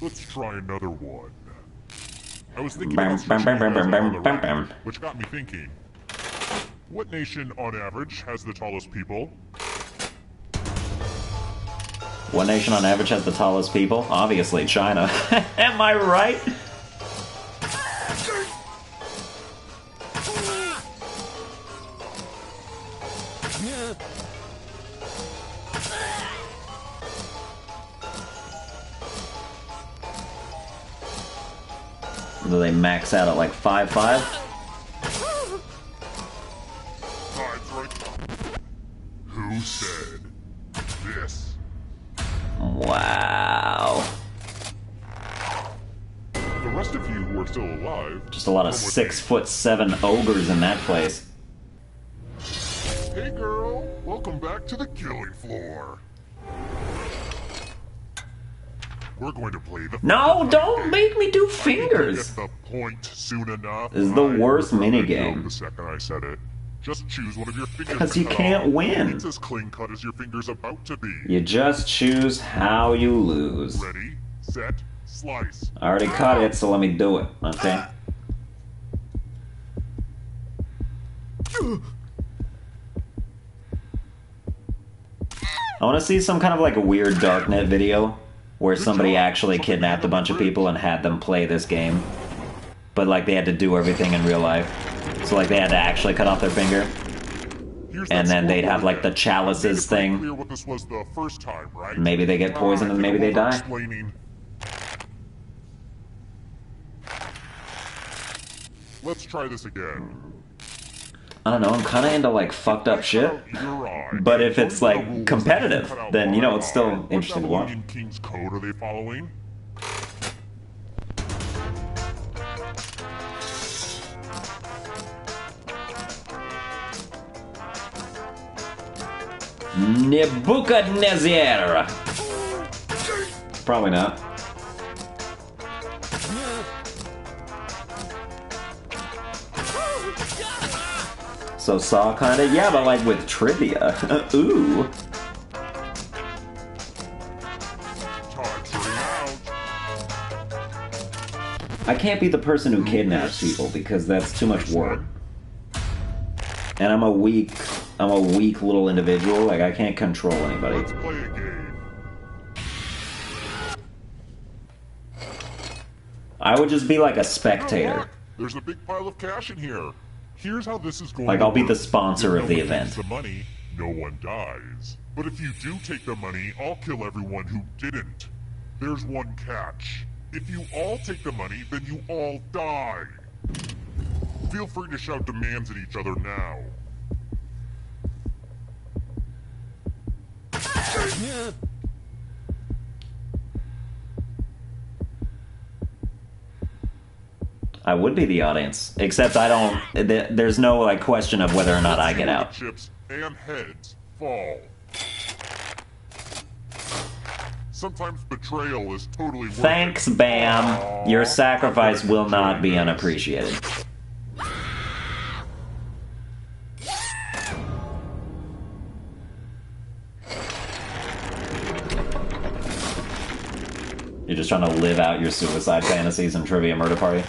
Let's try another one. I was thinking Bam, about bam, switching bam, you guys bam, another bam, round, bam. which got me thinking. What nation, on average, has the tallest people? What nation on average has the tallest people? Obviously, China. Am I right? Do they max out at like 5'5"? Time's right. Who said this? Wow. The rest of you who are still alive... Just a lot of come with me. 6'7" ogres in that place. Hey girl, welcome back to the killing floor. We're going to play the... No, don't make me do Get fingers! the point soon enough. This is the worst I regretted minigame. The second I said it. Just choose one of your fingers. 'Cause to you cut can't off. win. It's as clean cut as your finger's about to be. You just choose how you lose. Ready, set, slice. I already cut it, so let me do it, okay? I want to see some kind of like a weird darknet video where somebody actually kidnapped a bunch of people and had them play this game. But like they had to do everything in real life. So like they had to actually cut off their finger. Here's And that then they'd have scoreboard like the again. chalices I made it pretty thing. clear what this was the first time, right? Maybe they get poisoned and I maybe think they I'm die. over-explaining. Let's try this again. I don't know, I'm kind of into like fucked up shit. Your eye. But if it's According to the like rules, competitive, cut out then you know my it's still eye. What interesting to watch. Babylonian King's code are they following? Nebuchadnezzar. Probably not. So Saw kinda? Yeah, but like with trivia. Ooh. I can't be the person who kidnaps people because that's too much work. And I'm a weak little individual. Like, I can't control anybody. Let's play a game. I would just be like a spectator. There's a big pile of cash in here. Here's how this is going like, to I'll be work. the sponsor of the If event. the money, no one dies. But if you do take the money, I'll kill everyone who didn't. There's one catch. If you all take the money, then you all die. Feel free to shout demands at each other now. I would be the audience, except I don't. There's no like question of whether or not I get out. Chips and heads fall. Sometimes betrayal is totally worth Thanks, it. Bam. Aww, Your sacrifice I'm will not be this. unappreciated. You're just trying to live out your suicide fantasies in Trivia Murder Party?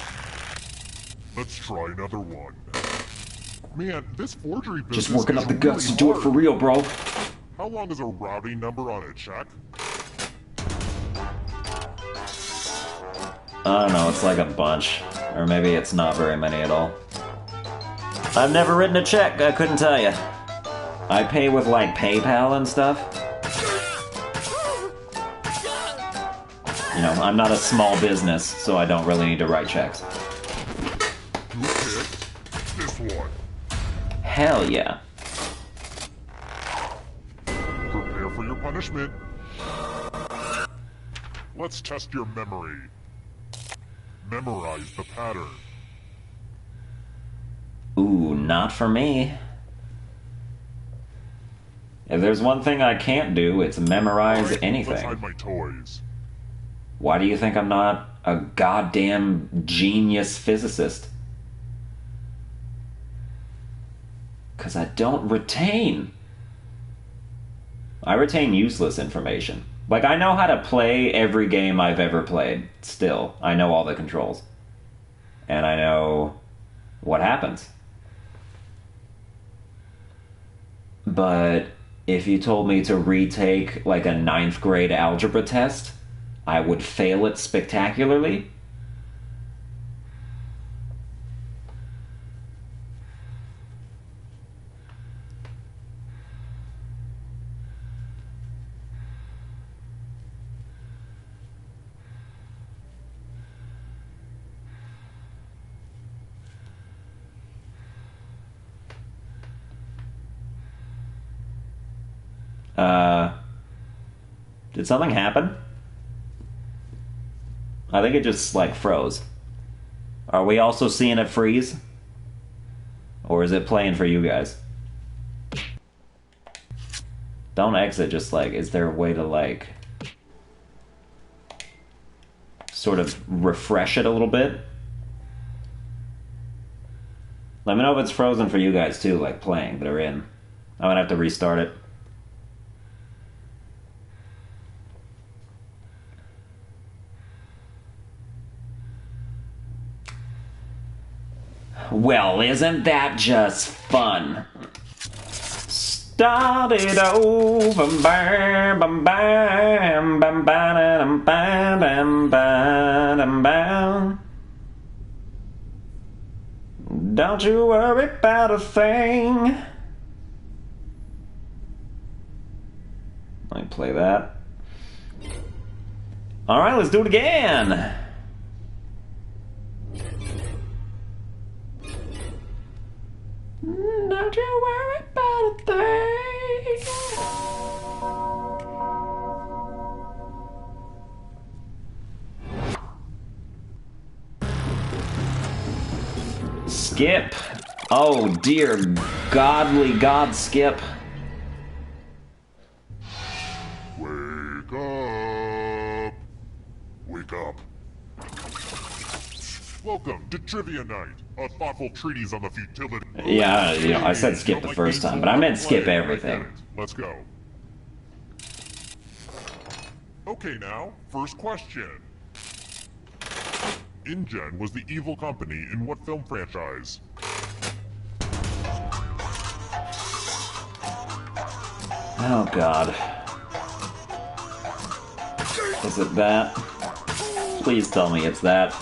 Let's try another one. Man, this forgery business Just working is up the guts really to do it for hard. real, bro. How long is a routing number on a check? I don't know, it's like a bunch. Or maybe it's not very many at all. I've never written a check, I couldn't tell you. I pay with like PayPal and stuff. You know, I'm not a small business, so I don't really need to write checks. Who picked this one? Hell yeah. Prepare for your punishment. Let's test your memory. Memorize the pattern. Ooh, not for me. If there's one thing I can't do, it's memorize Alright, anything. Let's hide my toys. Why do you think I'm not a goddamn genius physicist? Because I don't retain. I retain useless information. Like, I know how to play every game I've ever played, still. I know all the controls. And I know what happens. But if you told me to retake, like, a 9th grade algebra test, I would fail it spectacularly. Did something happen? I think it just, like, froze. Are we also seeing it freeze? Or is it playing for you guys? Don't exit, just, like, is there a way to, like, sort of refresh it a little bit? Let me know if it's frozen for you guys, too, like, playing, that are in. I'm gonna have to restart it. Well, isn't that just fun? Start it over, bam, bam, bam, bam, bam, bam, bam, bam, bam. Don't you worry about a thing. Let me play that. All right, let's do it again. Don't you worry about a thing. Skip. Oh dear godly god, Skip. Wake up! Wake up! Welcome to Trivia Night, a thoughtful treatise on the futility. Yeah, you know, I said skip the first time, but I meant skip everything. Let's go. Okay, now, first question. InGen was the evil company in what film franchise? Oh god. Is it that? Please tell me it's that.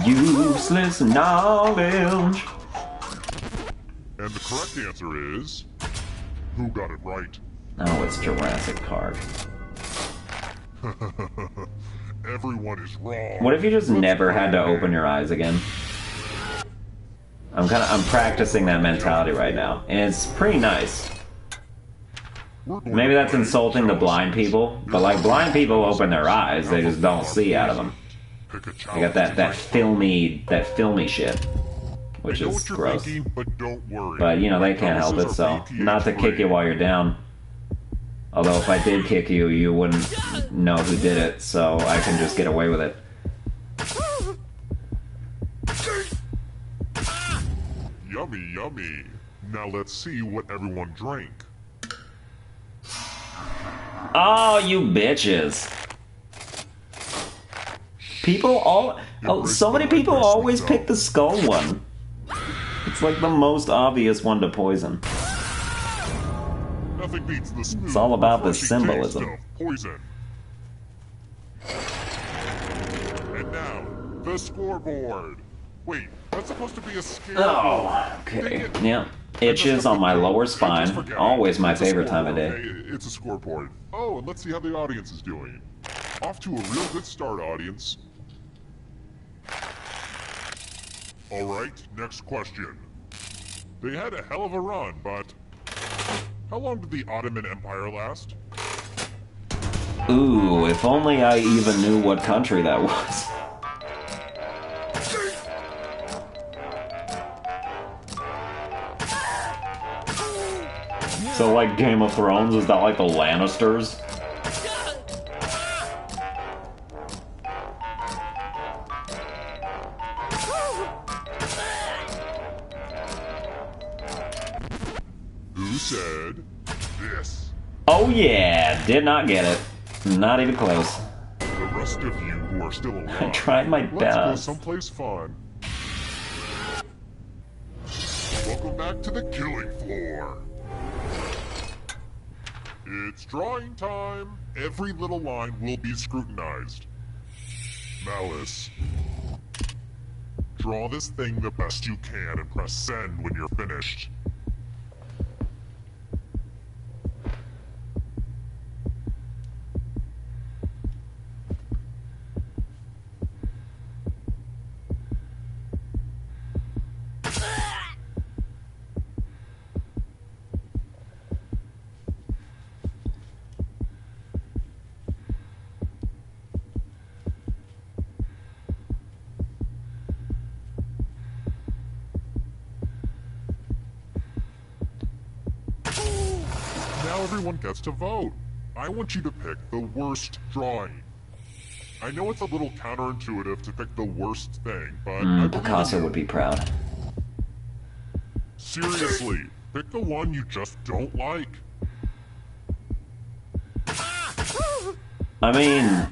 Useless knowledge. And the correct answer is... Who got it right? Oh, it's Jurassic Park. Everyone is wrong. What if you just never had to open your eyes again? I'm practicing that mentality right now, and it's pretty nice. Maybe that's insulting to blind people, but like blind people open their eyes, they just don't see out of them. They got that filmy shit, which is gross. But you know they can't help it, so not to kick you while you're down. Although if I did kick you, you wouldn't know who did it, so I can just get away with it. Yummy, yummy. Now let's see what everyone drank. Oh, you bitches. So many people always pick the skull one. It's like the most obvious one to poison. Nothing beats the smooth, It's all about the refreshing symbolism. taste of poison. And now, the scoreboard. Wait, that's supposed to be a scale. Oh, okay. Yeah. Itches on my lower spine. Always my favorite time of day. Okay? It's a scoreboard. Oh, and let's see how the audience is doing. Off to a real good start, audience. Alright, next question. They had a hell of a run, but... How long did the Ottoman Empire last? Ooh, if only I even knew what country that was. So like Game of Thrones, is that like the Lannisters? Who said this? Oh yeah, did not get it. Not even close. The rest of you who are still alive, I tried my let's best. go someplace fun. Welcome back to the killing floor. It's drawing time. Every little line will be scrutinized. Malice. Draw this thing the best you can and press send when you're finished. Now everyone gets to vote. I want you to pick the worst drawing. I know it's a little counterintuitive to pick the worst thing, but I believe Picasso you. would be proud. Seriously, pick the one you just don't like. I mean,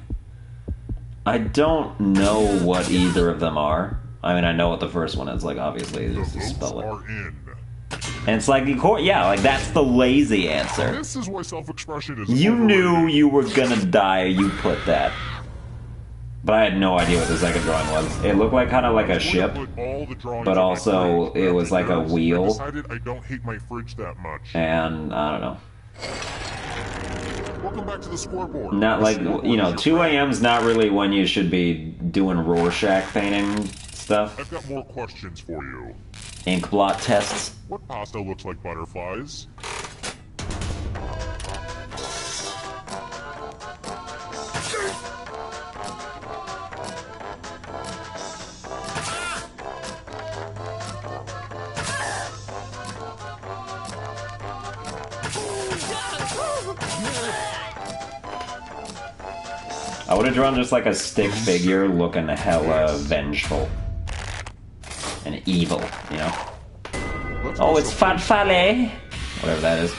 I don't know what either of them are. I mean, I know what the first one is, like, obviously, The just votes spell it. are in. And it's like, yeah, like, that's the lazy answer. This is why self-expression is You knew overrated. you were gonna die, you put that. But I had no idea what the second drawing was. It looked like kind of like a ship, Put all the drawings but in my also fridge. it was like a After years, wheel. I decided I don't hate my fridge that much. and I don't know. Welcome back to the scoreboard. Not The like, scoreboard you know, is your 2 friend. a.m.'s not really when you should be doing Rorschach painting stuff. I've got more questions for you. Ink blot tests. What pasta looks like butterflies? I would have drawn just like a stick figure looking hella vengeful. And evil, you know? Oh, it's Farfalle! Whatever that is.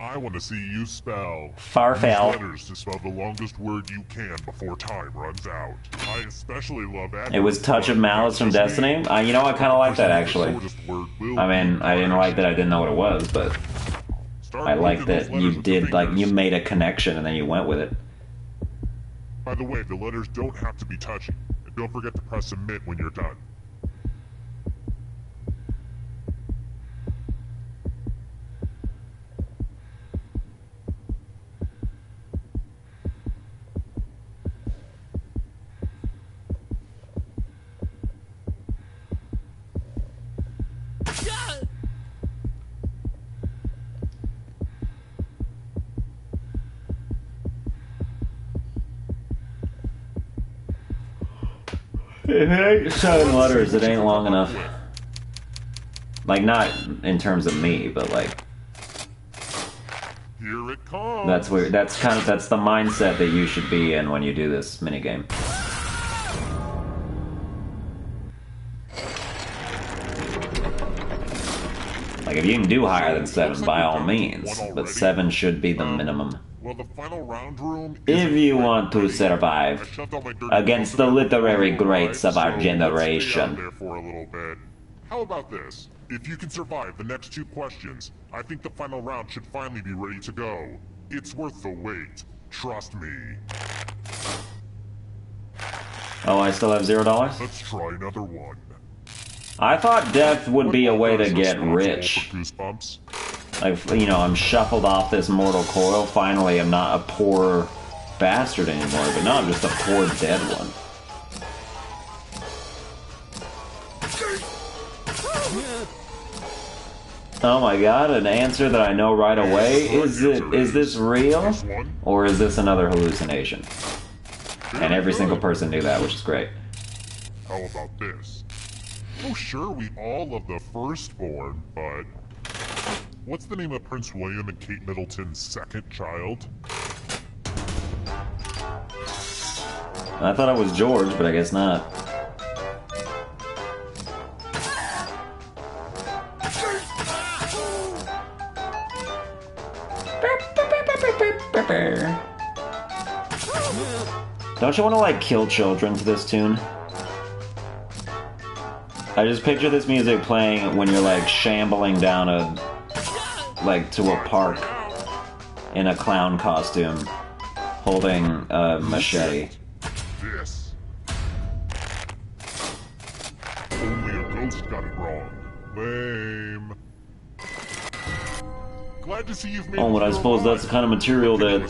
I want to see you spell. Farfel. Use letters to spell the longest word you can before time runs out. I especially love that. It was Touch of Malice from Destiny. You know, I kind of like that, actually. I mean, I didn't like that I didn't know what it was, but I like that you did, like, you made a connection and then you went with it. By the way, the letters don't have to be touching. And don't forget to press submit when you're done. If it ain't 7 letters, it ain't long enough. Like, not in terms of me, but like... Here it comes. That's weird. That's the mindset that you should be in when you do this minigame. Like, if you can do higher than 7, by all means, but 7 should be the minimum. Well, the final round room If you want to survive against the literary greats of our generation. How about this? If you can survive the next 2 questions, I think the final round should finally be ready to go. It's worth the wait. Trust me. Oh, I still have $0? Let's try another one. I thought death would be a way to get rich. Like, you know, I'm shuffled off this mortal coil. Finally, I'm not a poor bastard anymore, but no, I'm just a poor dead one. Oh my god, an answer that I know right away? Is this real? Or is this another hallucination? And every single person knew that, which is great. How about this? Oh sure, we all love the firstborn, but... what's the name of Prince William and Kate Middleton's second child? I thought it was George, but I guess not. Don't you want to, like, kill children to this tune? I just picture this music playing when you're, like, shambling down to a park in a clown costume, holding a machete. This. Only a ghost got it wrong. Lame. Glad to see you've made Oh, but I suppose that's the kind of material that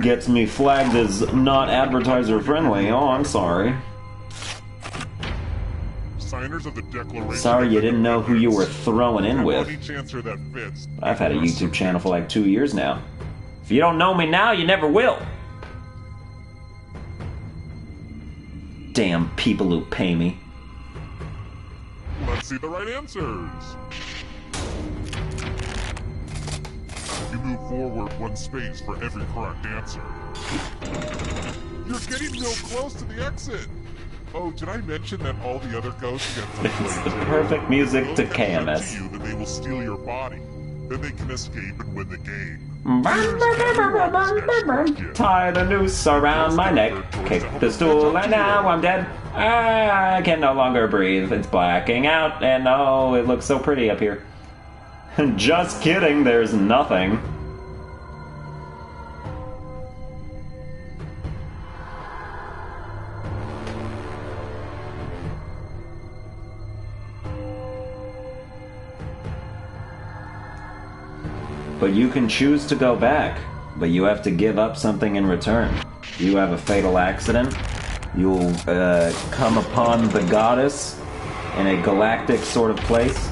gets me flagged as not advertiser friendly. Oh, I'm sorry. Signers of the Declaration. Sorry you didn't know who you were throwing in with. Each answer that fits. I've had a YouTube channel for like 2 years now. If you don't know me now, you never will. Damn people who pay me. Let's see the right answers. You move forward 1 space for every correct answer. You're getting real close to the exit. Oh, did I mention that all the other ghosts get to It's the perfect music to KMS. you, then they will steal your body. Then they can escape and win the game. Tie the noose around my neck, kick the stool, and now I'm dead. I can no longer breathe. It's blacking out, and oh, it looks so pretty up here. Just kidding, there's nothing. But you can choose to go back, but you have to give up something in return. You have a fatal accident, you'll come upon the goddess in a galactic sort of place.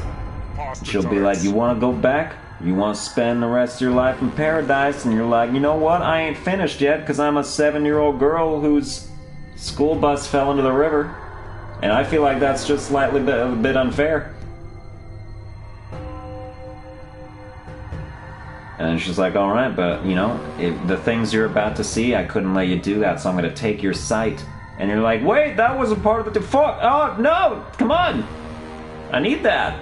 She'll be like, you want to go back? You want to spend the rest of your life in paradise? And you're like, you know what? I ain't finished yet because I'm a 7-year-old girl whose school bus fell into the river. And I feel like that's just slightly a bit unfair. And she's like, alright, but, you know, the things you're about to see, I couldn't let you do that, so I'm gonna take your sight. And you're like, wait, that was a part of the... Fuck! Oh, no! Come on! I need that!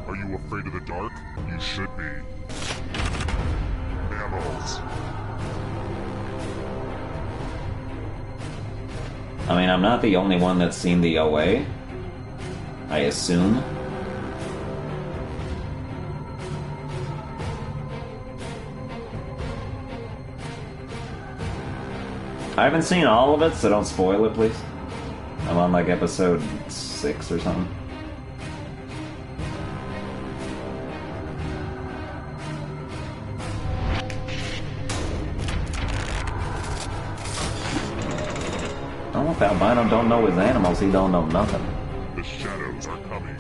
Are you afraid of the dark? You should be. Mammals. I mean, I'm not the only one that's seen the OA. I assume. I haven't seen all of it, so don't spoil it, please. I'm on, like, episode 6 or something. Oh, if Albino don't know his animals, he don't know nothing. The shadows are coming.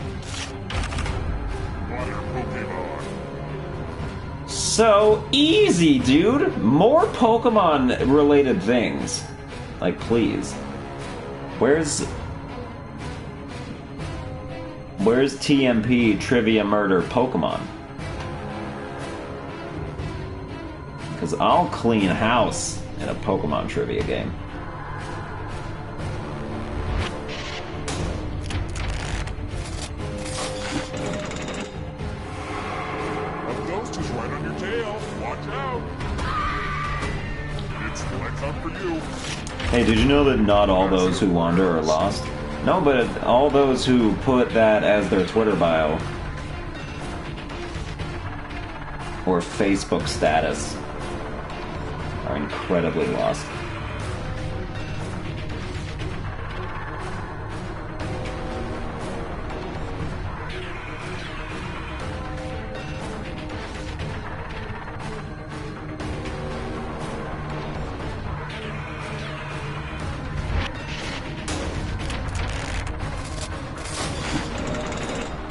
Water Pokemon. So easy, dude! More Pokemon-related things. Like, please. Where's TMP Trivia Murder Pokemon? Because I'll clean house in a Pokemon trivia game. A ghost is right on your tail. Watch out. It's the next hunt for you. Hey, did you know that not all those who wander are lost? No, but all those who put that as their Twitter bio or Facebook status are incredibly lost.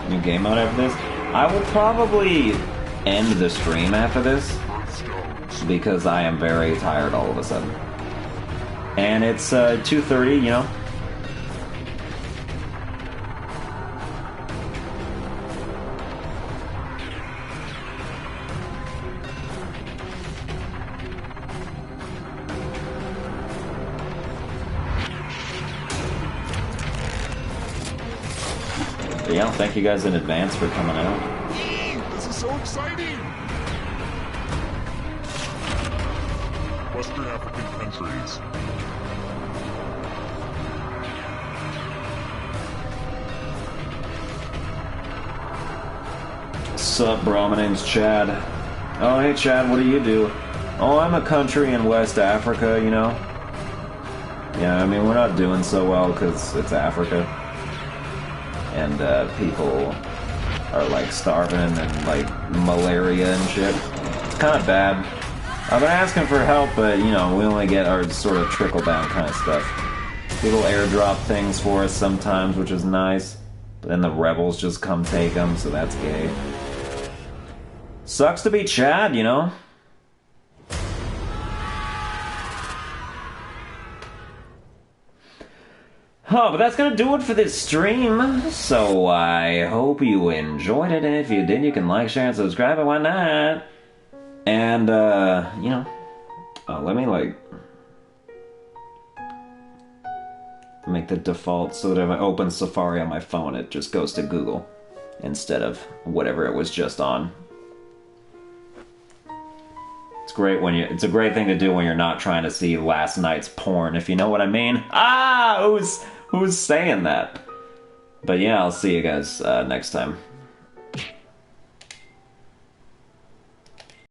New game mode after this? I will probably end the stream after this because I am very tired all of a sudden. And it's 2:30, you know. But yeah, thank you guys in advance for coming out. This is so exciting! Western African countries. Sup, bro? My name's Chad. Oh, hey, Chad, what do you do? Oh, I'm a country in West Africa, you know? Yeah, I mean, we're not doing so well because it's Africa. And people are like starving and like malaria and shit. It's kind of bad. I've been asking for help, but you know, we only get our sort of trickle down kind of stuff. People airdrop things for us sometimes, which is nice. But then the rebels just come take them, so that's gay. Sucks to be Chad, you know? Oh, but that's gonna do it for this stream. So I hope you enjoyed it, and if you did, you can like, share, and subscribe, and why not? And, you know, let me, like, make the default so that if I open Safari on my phone, it just goes to Google instead of whatever it was just on. It's great when it's a great thing to do when you're not trying to see last night's porn, if you know what I mean. Ah, who's saying that? But yeah, I'll see you guys next time.